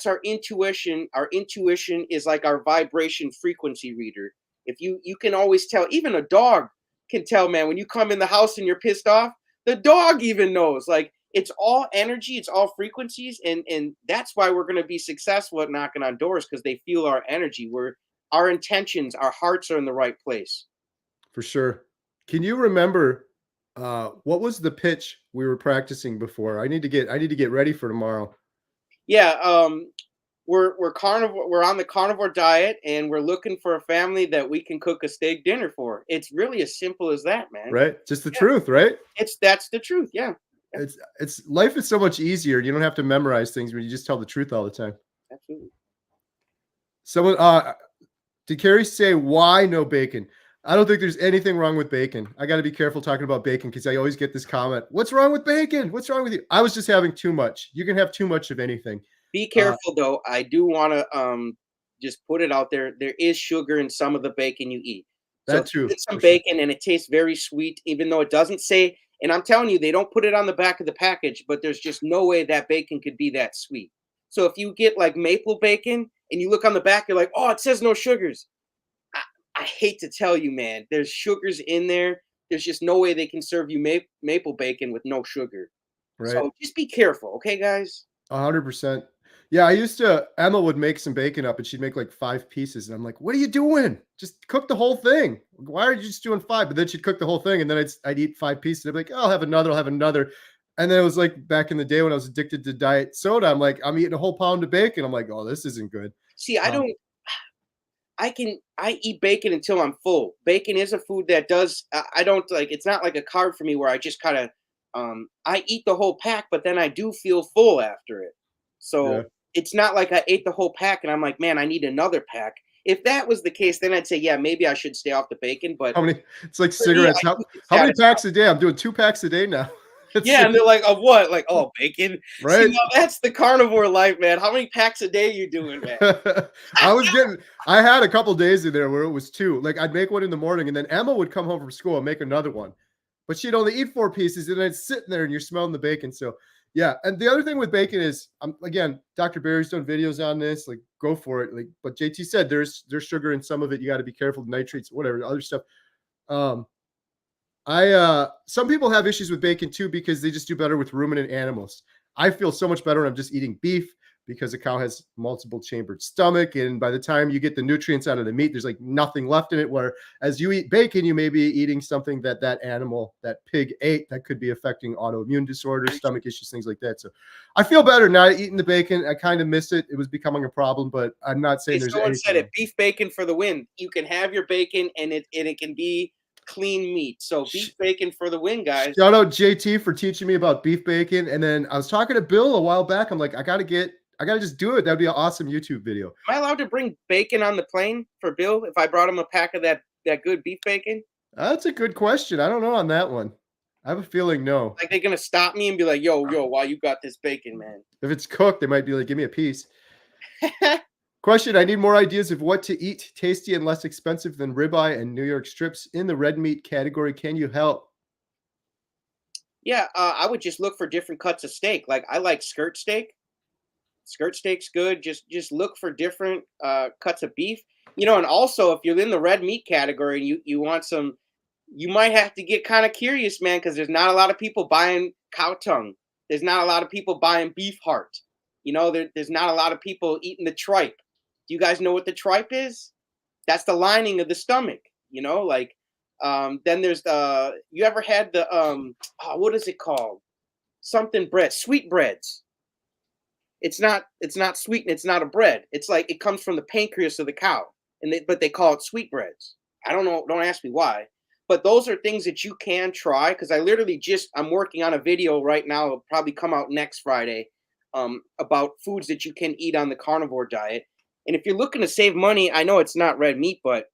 our intuition. Our intuition is like our vibration frequency reader. If you can always tell, even a dog can tell, man, when you come in the house and you're pissed off, the dog even knows. Like, it's all energy, it's all frequencies, and that's why we're going to be successful at knocking on doors, because they feel our energy. Our intentions, our hearts are in the right place. For sure. Can you remember what was the pitch we were practicing before? I need to get ready for tomorrow. Yeah, we're carnivore. We're on the carnivore diet, and we're looking for a family that we can cook a steak dinner for. It's really as simple as that, man. Right? Just the truth, right? That's the truth. Yeah. It's life is so much easier. You don't have to memorize things when you just tell the truth all the time. Absolutely. Someone did Kerry say why no bacon? I don't think there's anything wrong with bacon. I got to be careful talking about bacon because I always get this comment. What's wrong with bacon? What's wrong with you? I was just having too much. You can have too much of anything. Be careful, though. I do want to just put it out there. There is sugar in some of the bacon you eat. That's true. It's some bacon, and it tastes very sweet, even though it doesn't say. And I'm telling you, they don't put it on the back of the package, but there's just no way that bacon could be that sweet. So if you get like maple bacon and you look on the back, you're like, oh, it says no sugars. I hate to tell you, man, there's sugars in there. There's just no way they can serve you maple bacon with no sugar. Right. So just be careful. Okay, guys? 100%. Yeah, Emma would make some bacon up and she'd make like 5 pieces. And I'm like, what are you doing? Just cook the whole thing. Why are you just doing 5? But then she'd cook the whole thing and then I'd eat 5 pieces. I'd be like, oh, I'll have another. And then it was like back in the day when I was addicted to diet soda. I'm like, I'm eating a whole pound of bacon. I'm like, oh, this isn't good. See, I eat bacon until I'm full. Bacon is a food that I don't like, it's not like a carb for me where I just kind of, I eat the whole pack, but then I do feel full after it. So It's not like I ate the whole pack and I'm like, man, I need another pack. If that was the case, then I'd say, yeah, maybe I should stay off the bacon. But it's like cigarettes. How many packs a day? I'm doing 2 packs a day now. And they're like, of what? Like, oh, bacon. Right. See, that's the carnivore life, man. How many packs a day are you doing, man? I had a couple days in there where it was 2. Like I'd make one in the morning and then Emma would come home from school and make another one. But she'd only eat 4 pieces and I'd sit there and you're smelling the bacon. So yeah. And the other thing with bacon is, again, Dr. Barry's done videos on this, like go for it. Like, but JT said, there's sugar in some of it. You got to be careful, nitrates, whatever, other stuff. Some people have issues with bacon too, because they just do better with ruminant animals. I feel so much better when I'm just eating beef. because a cow has multiple chambered stomach. And by the time you get the nutrients out of the meat, there's like nothing left in it. Where as you eat bacon, you may be eating something that animal, that pig ate, that could be affecting autoimmune disorders, stomach issues, things like that. So I feel better now eating the bacon. I kind of miss it. It was becoming a problem, but I'm not saying there's someone anything said wrong. it, beef bacon for the win. You can have your bacon and it can be clean meat. So beef bacon for the win, guys. Shout out JT for teaching me about beef bacon. And then I was talking to Bill a while back. I'm like, I gotta just do it. That'd be an awesome YouTube video. Am I allowed to bring bacon on the plane for Bill if I brought him a pack of that good beef bacon? That's a good question. I don't know on that one. I have a feeling no. Like they're gonna stop me and be like, yo, why you got this bacon, man? If it's cooked, they might be like, give me a piece. Question, I need more ideas of what to eat tasty and less expensive than ribeye and New York strips in the red meat category. Can you help? Yeah, I would just look for different cuts of steak. Like I like skirt steak. Skirt steak's good. Just look for different cuts of beef. And also if you're in the red meat category and you want some, you might have to get kind of curious, man, because there's not a lot of people buying cow tongue. There's not a lot of people buying beef heart. There's not a lot of people eating the tripe. Do you guys know what the tripe is? That's the lining of the stomach. Then there's you ever had the what is it called? Something bread, sweet breads. It's not sweet and it's not a bread. It's like it comes from the pancreas of the cow, but they call it sweet breads. I don't know. Don't ask me why. But those are things that you can try because I'm working on a video right now. It'll probably come out next Friday about foods that you can eat on the carnivore diet. And if you're looking to save money, I know it's not red meat, but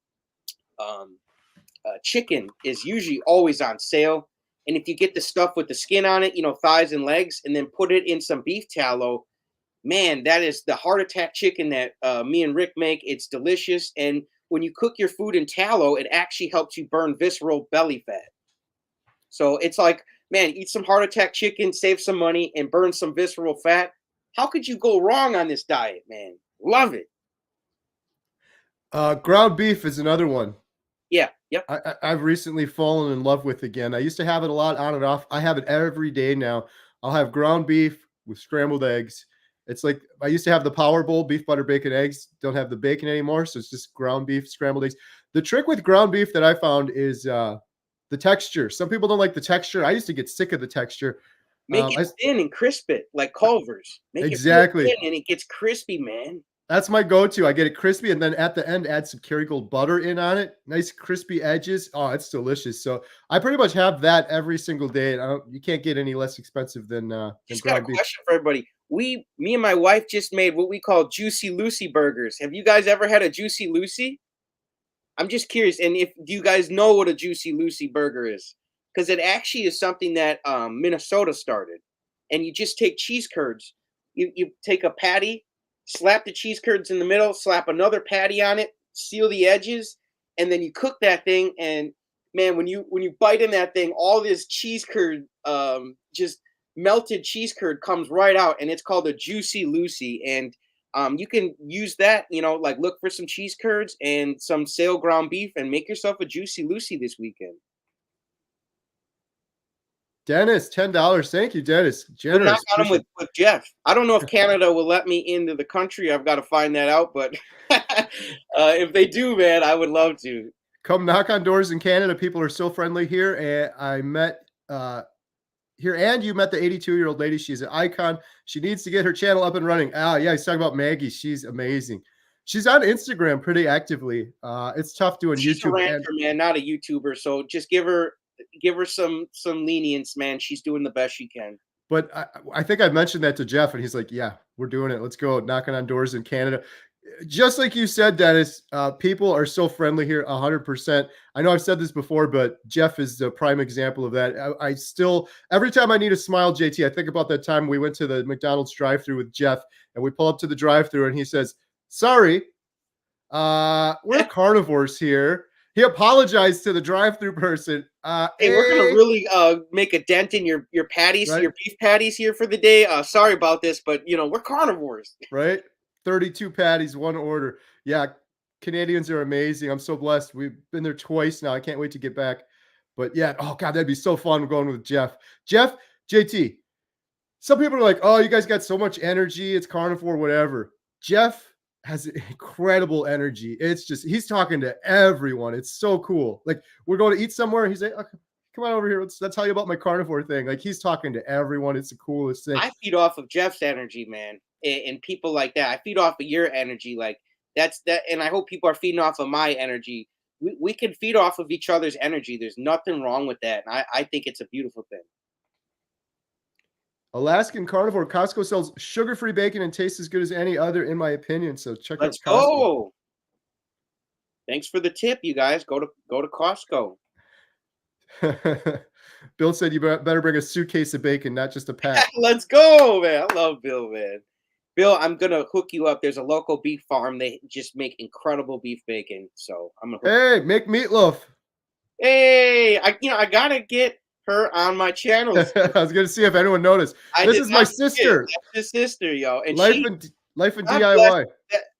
chicken is usually always on sale. And if you get the stuff with the skin on it, thighs and legs, and then put it in some beef tallow, man, that is the heart attack chicken that me and Rick make. It's delicious. And when you cook your food in tallow, it actually helps you burn visceral belly fat. So it's like, man, eat some heart attack chicken, save some money, and burn some visceral fat. How could you go wrong on this diet, man? Love it. Ground beef is another one. Yeah. Yep. I've recently fallen in love with again. I used to have it a lot on and off. I have it every day now. I'll have ground beef with scrambled eggs. It's like I used to have the Power Bowl, beef, butter, bacon, eggs. Don't have the bacon anymore, so it's just ground beef, scrambled eggs. The trick with ground beef that I found is the texture. Some people don't like the texture. I used to get sick of the texture. Make it thin and crisp it like Culver's. Make exactly. It thin and it gets crispy, man. That's my go-to. I get it crispy, and then at the end, add some Kerrygold butter in on it. Nice crispy edges. Oh, it's delicious. So I pretty much have that every single day. You can't get any less expensive than just ground got a beef. question for everybody. Me and my wife just made what we call Juicy Lucy burgers. Have you guys ever had a Juicy Lucy? I'm just curious. And do you guys know what a Juicy Lucy burger is? Because it actually is something that Minnesota started. And you just take cheese curds. You take a patty, slap the cheese curds in the middle, slap another patty on it, seal the edges, and then you cook that thing. And man, when you bite in that thing, all this cheese curd, just melted cheese curd comes right out, and it's called a Juicy Lucy. And you can use that, like look for some cheese curds and some sale ground beef and make yourself a Juicy Lucy this weekend. Dennis, $10. Thank you, Dennis. Generous. We'll knock on him with Jeff. I don't know if Canada will let me into the country. I've got to find that out. But if they do, man, I would love to. Come knock on doors in Canada. People are so friendly here. And I met here, and you met the 82-year-old lady. She's an icon. She needs to get her channel up and running. Yeah, he's talking about Maggie. She's amazing. She's on Instagram pretty actively. It's tough doing YouTube. She's a ranter, man, not a YouTuber. So just give her some lenience, man. She's doing the best she can. But I think I mentioned that to Jeff, and he's like, yeah, we're doing it. Let's go knocking on doors in Canada. Just like you said, Dennis, people are so friendly here, 100%. I know I've said this before, but Jeff is the prime example of that. I still, every time I need a smile, JT, I think about that time we went to the McDonald's drive-thru with Jeff, and we pull up to the drive-thru, and he says, sorry, we're carnivores here. He apologized to the drive-thru person. Hey, we're gonna really make a dent in your patties, right? Your beef patties here for the day. Sorry about this, but we're carnivores, right? 32 patties, one order. Yeah, Canadians are amazing. I'm so blessed. We've been there twice now. I can't wait to get back. But yeah, oh God, that'd be so fun going with Jeff. Jeff, JT, Some people are like, oh, you guys got so much energy. It's carnivore, whatever. Jeff has incredible energy. It's just, he's talking to everyone. It's so cool. Like, we're going to eat somewhere. He's like, okay, come on over here. Let's tell you about my carnivore thing. Like, he's talking to everyone. It's the coolest thing. I feed off of Jeff's energy, man, and people like that. I feed off of your energy. Like, that's that. And I hope people are feeding off of my energy. We can feed off of each other's energy. There's nothing wrong with that. And I think it's a beautiful thing. Alaskan Carnivore. Costco sells sugar-free bacon and tastes as good as any other, in my opinion. So check Let's out Costco. go. Thanks for the tip, you guys. Go to Costco. Bill said you better bring a suitcase of bacon, not just a pack. Let's go, man. I love Bill, man. Bill, I'm gonna hook you up. There's a local beef farm. They just make incredible beef bacon. So I'm gonna. Hey, make meatloaf. Hey, I gotta get her on my channel. I was gonna see if anyone noticed. This is my sister. That's his sister, yo. And life and DIY.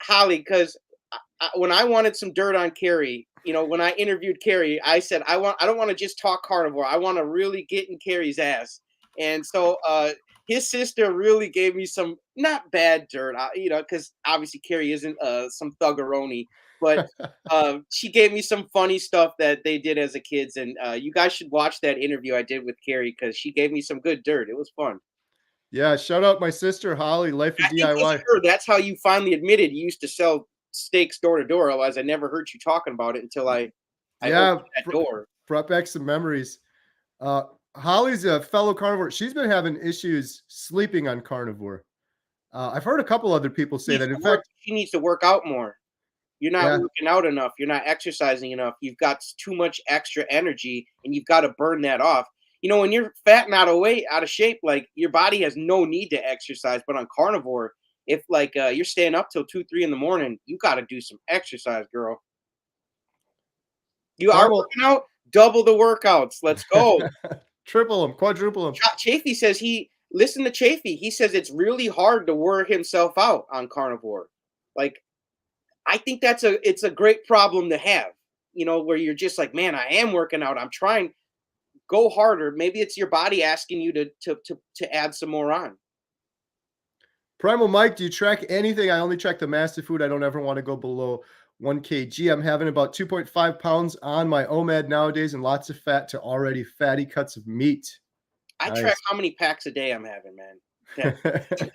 Holly, because when I wanted some dirt on Kerry, when I interviewed Kerry, I said I don't want to just talk carnivore. I want to really get in Kerry's ass. And so his sister really gave me some not bad dirt, because obviously Kerry isn't some thuggeroni, but she gave me some funny stuff that they did as a kids. And you guys should watch that interview I did with Kerry because she gave me some good dirt. It was fun. Yeah, shout out my sister Holly, Life and DIY. That's how you finally admitted you used to sell steaks door to door. Otherwise, I never heard you talking about it until I opened that door. Brought back some memories. Holly's a fellow carnivore. She's been having issues sleeping on carnivore. I've heard a couple other people say that. In fact, she needs to work out more. You're not working out enough. You're not exercising enough. You've got too much extra energy, and you've got to burn that off. When you're fat and out of shape, like your body has no need to exercise. But on carnivore, if you're staying up till 2, 3 in the morning, you got to do some exercise, girl. You are working out, double the workouts. Let's go. Triple them, quadruple them. Chaffy says listen to Chaffy. He says it's really hard to wear himself out on carnivore. Like, I think it's a great problem to have, where you're just like, man, I am working out. I'm trying, go harder. Maybe it's your body asking you to add some more on. Primal Mike, do you track anything? I only track the massive food. I don't ever want to go below 1 kg. I'm having about 2.5 pounds on my OMAD nowadays and lots of fat to already fatty cuts of meat. I track how many packs a day I'm having, man.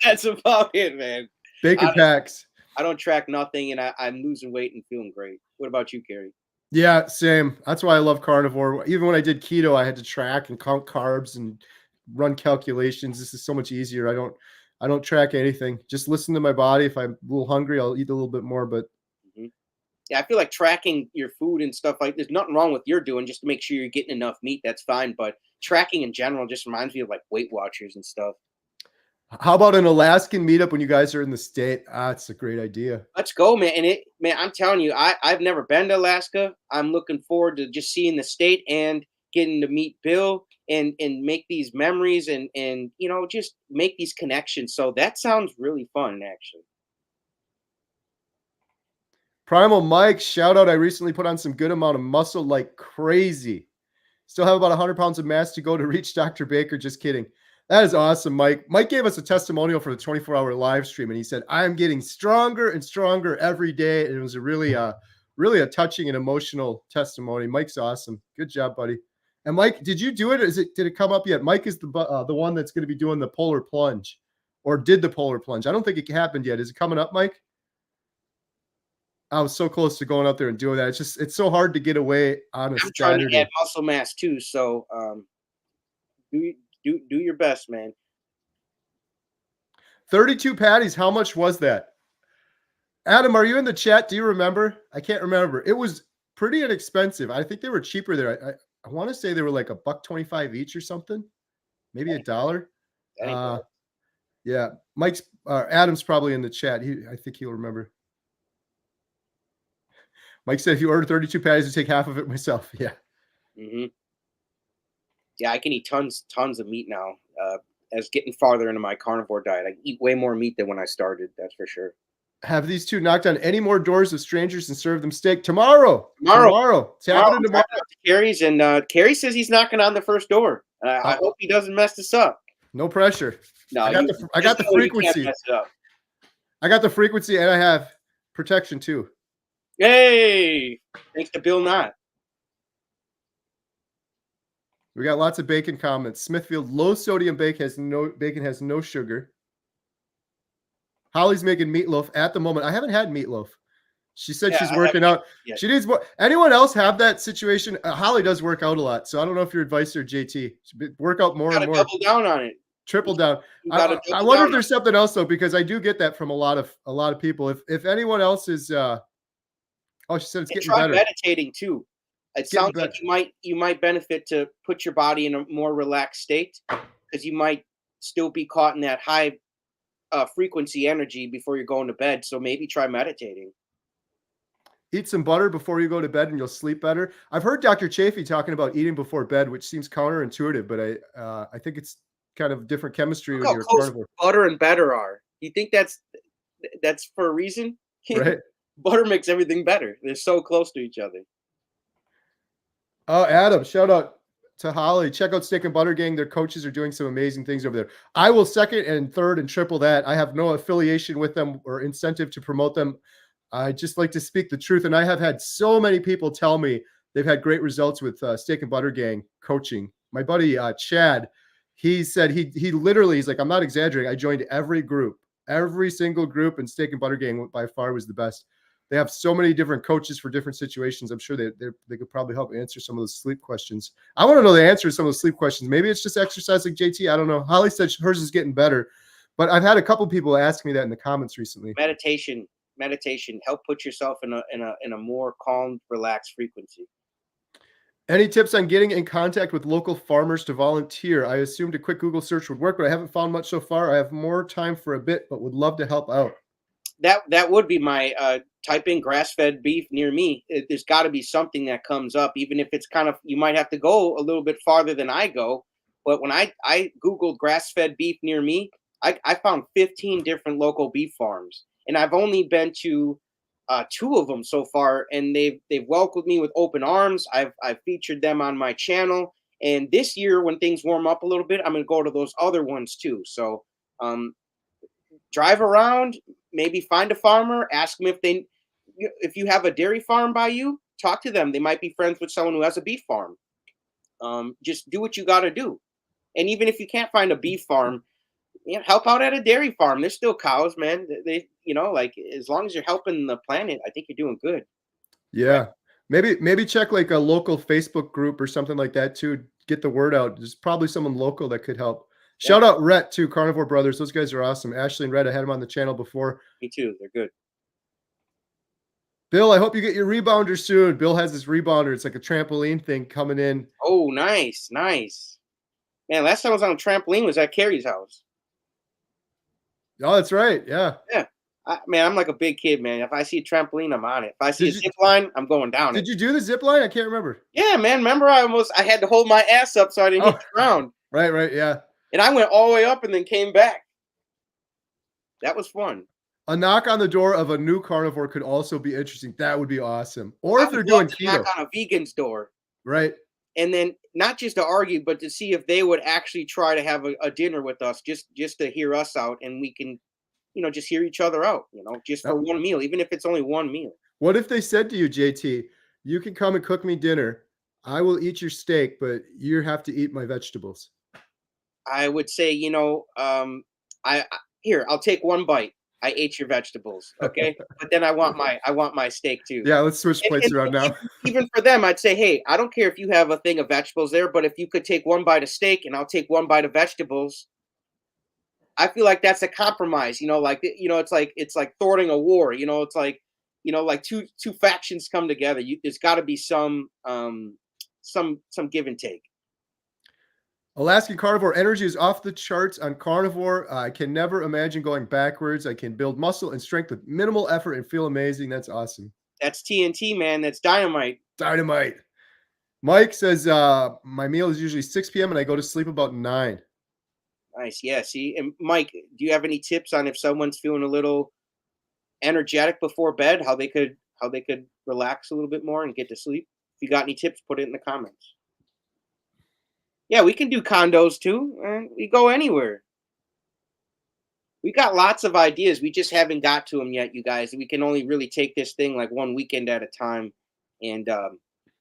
That's about it, man. Bacon packs. I don't track nothing, and I'm losing weight and feeling great. What about you, Kerry? Yeah, same. That's why I love carnivore. Even when I did keto, I had to track and count carbs and run calculations. This is so much easier. I don't track anything. Just listen to my body. If I'm a little hungry, I'll eat a little bit more. But yeah, I feel like tracking your food and stuff there's nothing wrong with you're doing just to make sure you're getting enough meat. That's fine. But tracking in general just reminds me of like Weight Watchers and stuff. How about an Alaskan meetup when you guys are in the state? It's a great idea. Let's go, man. And I'm telling you, I've never been to Alaska. I'm looking forward to just seeing the state and getting to meet Bill and make these memories and just make these connections. So that sounds really fun, actually. Primal Mike, shout out. I recently put on some good amount of muscle like crazy. Still have about 100 pounds of mass to go to reach Dr. Baker. Just kidding. That is awesome, Mike. Mike gave us a testimonial for the 24-hour live stream, and he said, I am getting stronger and stronger every day. And it was a really a touching and emotional testimony. Mike's awesome. Good job, buddy. And Mike, did you do it? Did it come up yet? Mike is the one that's going to be doing the polar plunge, or did the polar plunge. I don't think it happened yet. Is it coming up, Mike? I was so close to going up there and doing that. It's so hard to get away on a Saturday. I'm trying to add muscle mass too. So do your best, man. 32 patties. How much was that? Adam, are you in the chat? Do you remember? I can't remember. It was pretty inexpensive. I think they were cheaper there. I want to say they were like $1.25 each or something. Maybe $1. Yeah. Mike's Adam's probably in the chat. I think he'll remember. Mike said, if you order 32 patties, I take half of it myself. Yeah. Mm-hmm. Yeah, I can eat tons of meat now. As getting farther into my carnivore diet, I eat way more meat than when I started. That's for sure. Have these two knocked on any more doors of strangers and served them steak tomorrow? It's happening tomorrow. Kerry's and Kerry says he's knocking on the first door. I hope he doesn't mess this up. No pressure. No, I got the you can't frequency. mess it up. I got the frequency, and I have protection too. Hey, thanks to Bill Knott. We got lots of bacon comments. Smithfield, low sodium bacon has no sugar. Holly's making meatloaf at the moment. I haven't had meatloaf. She said she's working out. She needs more. Anyone else have that situation? Holly does work out a lot, so I don't know if your advice or JT. Work out more and more. Double down on it. Triple down. I wonder if there's something else though, because I do get that from a lot of people. If anyone else is, she said it's getting better. Meditating too. It sounds like you might benefit to put your body in a more relaxed state, because you might still be caught in that high frequency energy before you're going to bed. So maybe try meditating. Eat some butter before you go to bed and you'll sleep better. I've heard Dr. Chaffy talking about eating before bed, which seems counterintuitive, but I think it's kind of different chemistry when you're a carnivore. Butter and better are. You think that's for a reason? Right. Butter makes everything better. They're so close to each other. Oh, Adam, shout out to Holly. Check out Steak and Butter Gang. Their coaches are doing some amazing things over there. I will second and third and triple that. I have no affiliation with them or incentive to promote them. I just like to speak the truth. And I have had so many people tell me they've had great results with Steak and Butter Gang coaching. My buddy, Chad, he said he's like, I'm not exaggerating. I joined every single group, and Steak and Butter Gang by far was the best. They have so many different coaches for different situations. I'm sure they could probably help answer some of those sleep questions. I want to know the answer to some of those sleep questions. Maybe it's just exercise like JT. I don't know. Holly said hers is getting better, but I've had a couple people ask me that in the comments recently. Meditation, help put yourself in a more calm, relaxed frequency. Any tips on getting in contact with local farmers to volunteer? I assumed a quick Google search would work, but I haven't found much so far. I have more time for a bit, but would love to help out. That would be my type in grass-fed beef near me. There's got to be something that comes up, even if it's kind of, you might have to go a little bit farther than I go. But when I Googled grass-fed beef near me, I found 15 different local beef farms, and I've only been to 2 of them so far, and they've welcomed me with open arms. I've featured them on my channel, and this year when things warm up a little bit, I'm going to go to those other ones too. So drive around, maybe find a farmer, ask them if you have a dairy farm by you, talk to them. They might be friends with someone who has a beef farm. Just do what you got to do. And even if you can't find a beef farm, help out at a dairy farm. There's still cows, man. They like, as long as you're helping the planet, I think you're doing good. Yeah. Maybe check like a local Facebook group or something like that too. Get the word out. There's probably someone local that could help. Shout out Rhett too, Carnivore Brothers. Those guys are awesome. Ashley and Rhett, I had them on the channel before. Me too. They're good. Bill, I hope you get your rebounder soon. Bill has this rebounder. It's like a trampoline thing coming in. Oh, nice. Man, last time I was on a trampoline was at Kerry's house. Oh, that's right. Yeah. Yeah. I'm like a big kid, man. If I see a trampoline, I'm on it. If I see a zip line, I'm going down it. Did you do the zip line? I can't remember. Yeah, man. Remember, I had to hold my ass up so I didn't hit the ground. Right. Yeah. And I went all the way up and then came back. That was fun. A knock on the door of a new carnivore could also be interesting. That would be awesome. Or if they're doing keto. Knock on a vegan's door. Right. And then not just to argue, but to see if they would actually try to have a dinner with us, just to hear us out, and we can, just hear each other out, just for one meal, even if it's only one meal. What if they said to you, JT, you can come and cook me dinner. I will eat your steak, but you have to eat my vegetables. I would say, I'll take one bite. I ate your vegetables, okay? But then I want my steak too. Yeah, let's switch plates around now. Even for them, I'd say, hey, I don't care if you have a thing of vegetables there, but if you could take one bite of steak and I'll take one bite of vegetables, I feel like that's a compromise. It's like thwarting a war. It's like, like two factions come together. There's got to be some give and take. Alaskan Carnivore energy is off the charts on Carnivore. I can never imagine going backwards. I can build muscle and strength with minimal effort and feel amazing. That's awesome. That's TNT, man. That's dynamite. Dynamite. Mike says, my meal is usually 6 p.m. and I go to sleep about 9. Nice. Yeah. See, and Mike, do you have any tips on if someone's feeling a little energetic before bed, how they could relax a little bit more and get to sleep? If you got any tips, put it in the comments. Yeah, we can do condos too. We go anywhere. We got lots of ideas. We just haven't got to them yet, you guys. We can only really take this thing like one weekend at a time. And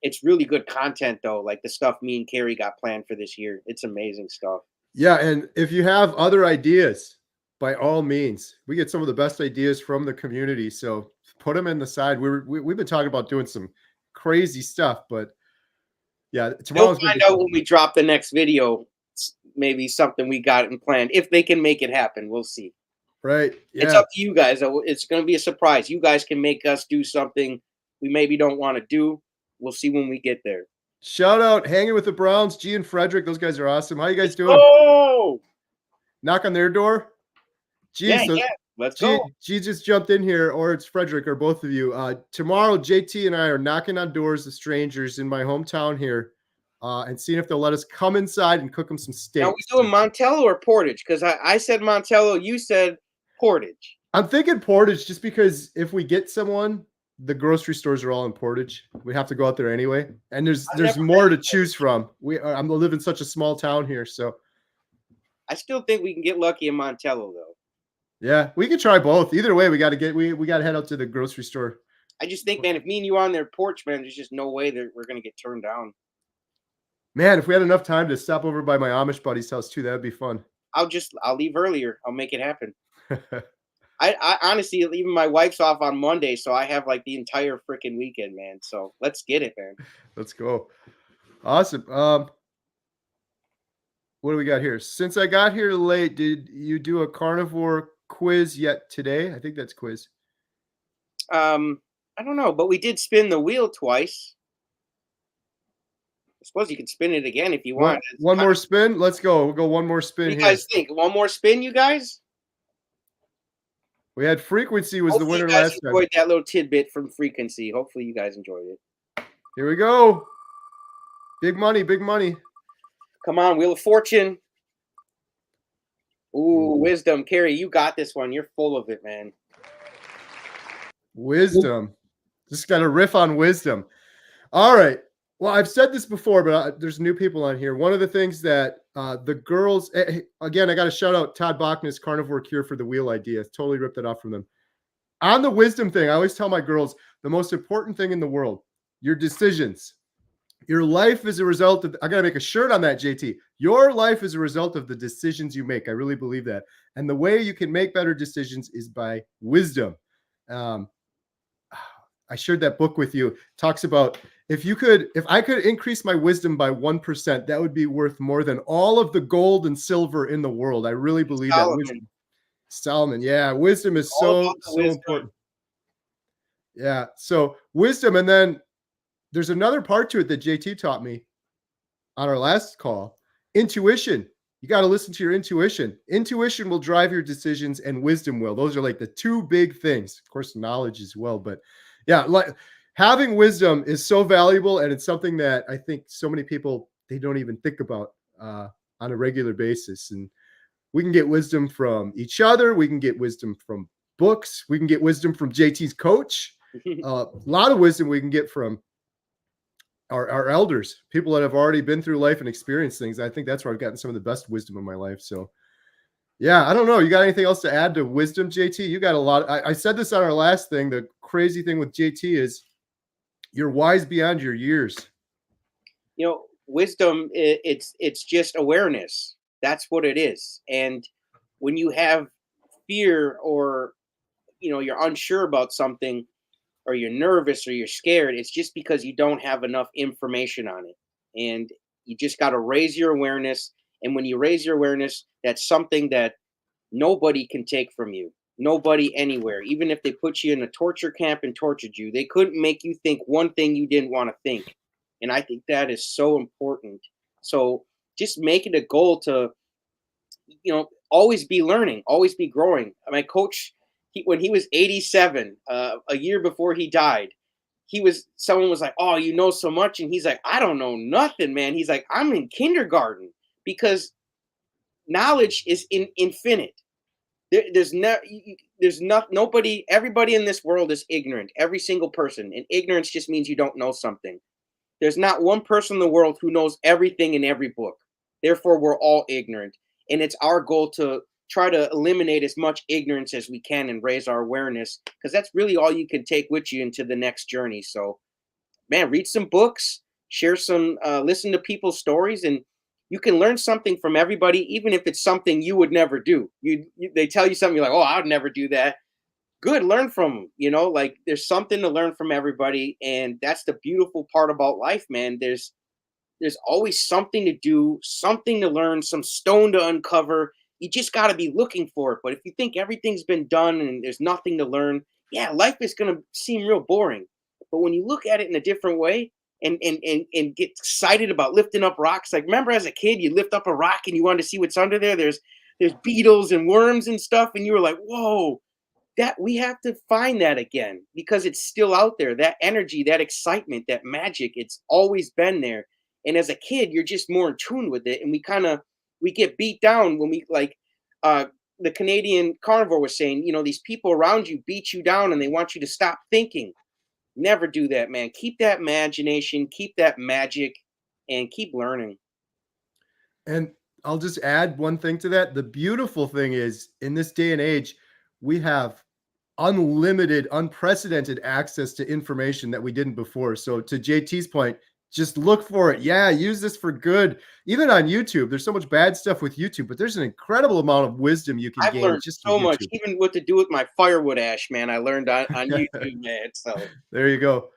it's really good content, though. Like the stuff me and Kerry got planned for this year. It's amazing stuff. Yeah. And if you have other ideas, by all means, we get some of the best ideas from the community. So put them in the side. We've been talking about doing some crazy stuff, but yeah, tomorrow's We'll find out when we drop the next video. Maybe something we got in plan. If they can make it happen, we'll see. Right. Yeah. It's up to you guys. It's going to be a surprise. You guys can make us do something we maybe don't want to do. We'll see when we get there. Shout out Hanging with the Browns, G and Frederick. Those guys are awesome. How you guys doing? Oh, knock on their door. G, yeah. Let's go. G just jumped in here, or it's Frederick, or both of you. Tomorrow, JT and I are knocking on doors of strangers in my hometown here, and seeing if they'll let us come inside and cook them some steaks. Are we doing Montello or Portage? Because I said Montello, you said Portage. I'm thinking Portage, just because if we get someone, the grocery stores are all in Portage. We have to go out there anyway, and there's more to choose from. I'm live in such a small town here, so I still think we can get lucky in Montello, though. Yeah, we can try both. Either way, we got to head out to the grocery store. I just think, man, if me and you are on their porch, man, there's just no way that we're gonna get turned down. Man, if we had enough time to stop over by my Amish buddy's house too, that'd be fun. I'll leave earlier. I'll make it happen. I honestly, even my wife's off on Monday, so I have like the entire freaking weekend, man. So let's get it, man. Let's go. Awesome. What do we got here? Since I got here late, did you do a carnivore quiz yet today? I think that's quiz. I don't know, but we did spin the wheel twice. I suppose you can spin it again if you want. One more spin? Let's go. We'll go one more spin. What do you guys think? One more spin, you guys? We had Frequency was the winner last time. Enjoyed that little tidbit from Frequency. Hopefully you guys enjoyed it. Here we go. Big money, big money. Come on, Wheel of Fortune. Ooh, Wisdom. Kerry, you got this one. You're full of it, man. Wisdom. Just got to riff on wisdom. All right. Well, I've said this before, but there's new people on here. One of the things that the girls, again, I got to shout out Todd Bachman's Carnivore Cure for the Wheel idea. Totally ripped that off from them. On the wisdom thing, I always tell my girls, the most important thing in the world, your decisions. Your life is a result of, I got to make a shirt on that, JT. Your life is a result of the decisions you make. I really believe that. And the way you can make better decisions is by wisdom. I shared that book with you. It talks about if I could increase my wisdom by 1%, that would be worth more than all of the gold and silver in the world. I really believe that. Wisdom. Solomon. Yeah. Wisdom is so important. Yeah. So wisdom. And then there's another part to it that JT taught me on our last call. Intuition. You got to listen to your intuition. Intuition will drive your decisions and wisdom will. Those are like the two big things. Of course, knowledge as well. But yeah, like having wisdom is so valuable. And it's something that I think so many people, they don't even think about on a regular basis. And we can get wisdom from each other. We can get wisdom from books. We can get wisdom from JT's coach. A lot of wisdom we can get from our elders, people that have already been through life and experienced things. I think that's where I've gotten some of the best wisdom in my life. So yeah, I don't know. You got anything else to add to wisdom, JT? You got a lot. I said this on our last thing. The crazy thing with JT is you're wise beyond your years. You know, wisdom, it's just awareness. That's what it is. And when you have fear or, you know, you're unsure about something, or you're nervous or you're scared, it's just because you don't have enough information on it. And you just got to raise your awareness. And when you raise your awareness, that's something that nobody can take from you. Nobody anywhere. Even if they put you in a torture camp and tortured you, they couldn't make you think one thing you didn't want to think. And I think that is so important. So just make it a goal to, you know, always be learning, always be growing. My coach, when he was 87, a year before he died, someone was like, "Oh, you know so much," and he's like, "I don't know nothing, man." He's like, "I'm in kindergarten," because knowledge is infinite. Nobody. Everybody in this world is ignorant. Every single person, and ignorance just means you don't know something. There's not one person in the world who knows everything in every book. Therefore, we're all ignorant, and it's our goal to try to eliminate as much ignorance as we can and raise our awareness, because that's really all you can take with you into the next journey. So, man, read some books, share some, listen to people's stories, and you can learn something from everybody, even if it's something you would never do. They tell you something, you're like, oh, I'd never do that. Good, learn from them. Like there's something to learn from everybody, and that's the beautiful part about life, man. There's always something to do, something to learn, some stone to uncover. You just got to be looking for it. But if you think everything's been done and there's nothing to learn, yeah, life is going to seem real boring. But when you look at it in a different way and get excited about lifting up rocks, like remember as a kid, you lift up a rock and you wanted to see what's under there. There's beetles and worms and stuff, and you were like, whoa, that we have to find that again because it's still out there. That energy, that excitement, that magic, it's always been there. And as a kid, you're just more in tune with it. And we get beat down when the Canadian carnivore was saying, these people around you beat you down and they want you to stop thinking. Never do that, man. Keep that imagination, keep that magic, and keep learning. And I'll just add one thing to that. The beautiful thing is in this day and age, we have unlimited, unprecedented access to information that we didn't before. So to JT's point, just look for it. Yeah, use this for good. Even on YouTube, there's so much bad stuff with YouTube, but there's an incredible amount of wisdom you can I've gain. learned just so much, even what to do with my firewood ash, man. I learned on YouTube, man. So there you go.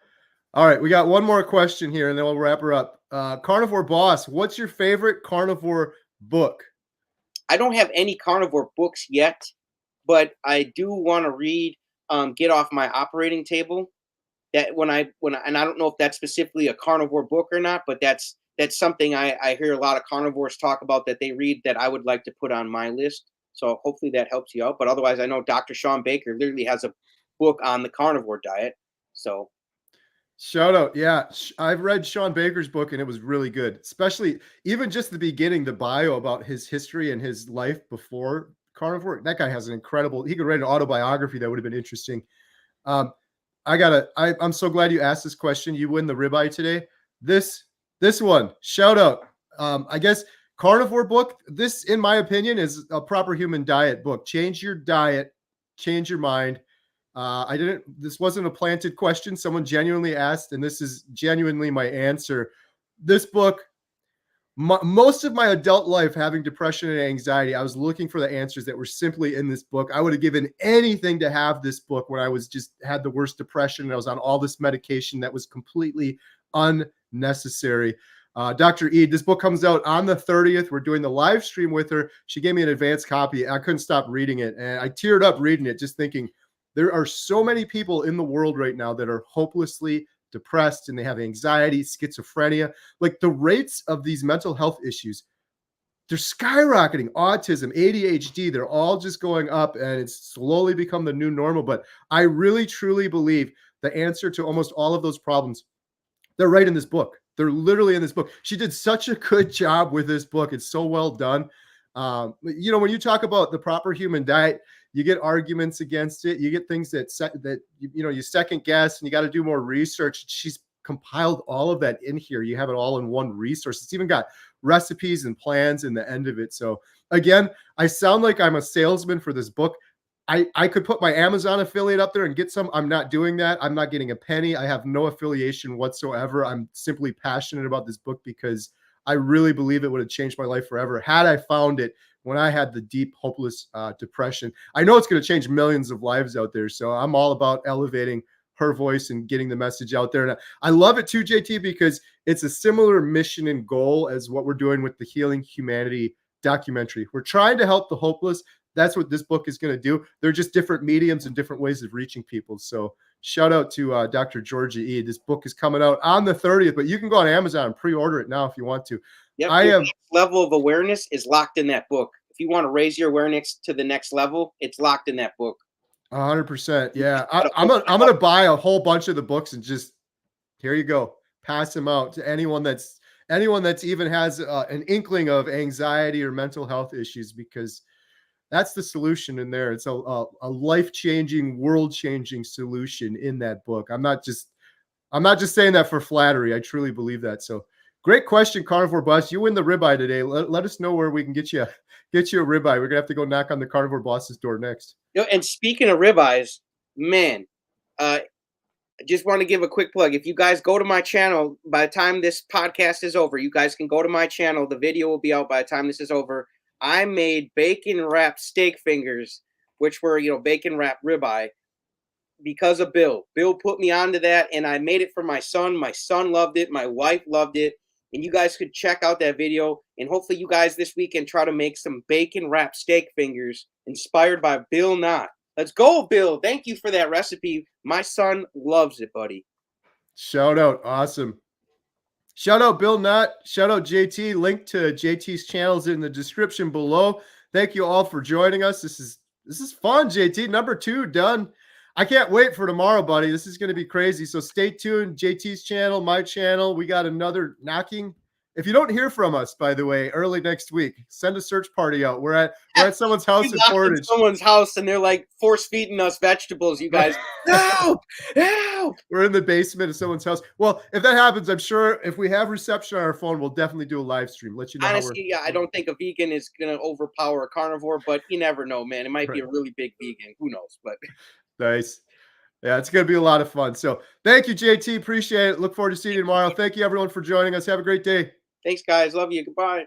All right, we got one more question here, and then we'll wrap her up. Carnivore Boss, what's your favorite carnivore book? I don't have any carnivore books yet, but I do want to read Get Off My Operating Table. That and I don't know if that's specifically a carnivore book or not, but that's something I hear a lot of carnivores talk about that they read that I would like to put on my list. So hopefully that helps you out. But otherwise, I know Dr. Sean Baker literally has a book on the carnivore diet. So shout out. Yeah. I've read Sean Baker's book and it was really good, especially even just the beginning, the bio about his history and his life before carnivore. That guy has an incredible, he could write an autobiography that would have been interesting. I'm so glad you asked this question. You win the ribeye today. This one, shout out. I guess carnivore book. This, in my opinion, is a proper human diet book. Change your diet, change your mind. This wasn't a planted question. Someone genuinely asked, and this is genuinely my answer. This book, most of my adult life having depression and anxiety, I was looking for the answers that were simply in this book. I would have given anything to have this book when I was had the worst depression and I was on all this medication that was completely unnecessary. Dr. Ede, this book comes out on the 30th. We're doing the live stream with her. She gave me an advanced copy. I couldn't stop reading it. And I teared up reading it, just thinking there are so many people in the world right now that are hopelessly depressed and they have anxiety, schizophrenia. Like the rates of these mental health issues, they're skyrocketing. Autism, ADHD, they're all just going up and it's slowly become the new normal. But I really, truly believe the answer to almost all of those problems, they're right in this book. They're literally in this book. She did such a good job with this book. It's so well done. When you talk about the proper human diet, you get arguments against it. You get things that you second guess, and you got to do more research. She's compiled all of that in here. You have it all in one resource. It's even got recipes and plans in the end of it. So again, I sound like I'm a salesman for this book. I could put my Amazon affiliate up there and get some. I'm not doing that. I'm not getting a penny. I have no affiliation whatsoever. I'm simply passionate about this book because I really believe it would have changed my life forever had I found it when I had the deep, hopeless depression. I know it's going to change millions of lives out there. So I'm all about elevating her voice and getting the message out there. And I love it too, JT, because it's a similar mission and goal as what we're doing with the Healing Humanity documentary. We're trying to help the hopeless. That's what this book is going to do. They're just different mediums and different ways of reaching people. So shout out to Dr. Georgia E. This book is coming out on the 30th, but you can go on Amazon and pre-order it now if you want to. Yep, level of awareness is locked in that book. If you want to raise your awareness to the next level, it's locked in that book. 100%. Yeah. I'm going to buy a whole bunch of the books and just, here you go. Pass them out to anyone that's even has an inkling of anxiety or mental health issues, because that's the solution in there. It's a life-changing, world-changing solution in that book. I'm not just saying that for flattery. I truly believe that. So great question, Carnivore Bus. You win the ribeye today. Let us know where we can get you get you a ribeye. We're gonna have to go knock on the carnivore boss's door next. And speaking of ribeyes, man, I just want to give a quick plug. If you guys go to my channel, by the time this podcast is over, you guys can go to my channel. The video will be out by the time this is over. I made bacon wrapped steak fingers, which were, bacon wrapped ribeye, because of Bill. Bill put me onto that, and I made it for my son. My son loved it. My wife loved it. And you guys could check out that video. And hopefully you guys this weekend try to make some bacon wrapped steak fingers inspired by Bill Knott. Let's go, Bill. Thank you for that recipe. My son loves it, buddy. Shout out. Awesome. Shout out Bill Knott. Shout out JT. Link to JT's channels in the description below. Thank you all for joining us. This is fun, JT. Number 2 done. I can't wait for tomorrow, buddy. This is going to be crazy. So stay tuned. JT's channel, my channel. We got another knocking. If you don't hear from us, by the way, early next week, send a search party out. We're at someone's house in Portage. Someone's house, and they're like force feeding us vegetables. You guys, help! We're in the basement of someone's house. Well, if that happens, I'm sure if we have reception on our phone, we'll definitely do a live stream. Let you know. Honestly, I don't think a vegan is gonna overpower a carnivore, but you never know, man. It might be a really big vegan. Who knows? But nice. Yeah, it's going to be a lot of fun. So thank you, JT. Appreciate it. Look forward to seeing you tomorrow. Thank you, everyone, for joining us. Have a great day. Thanks, guys. Love you. Goodbye.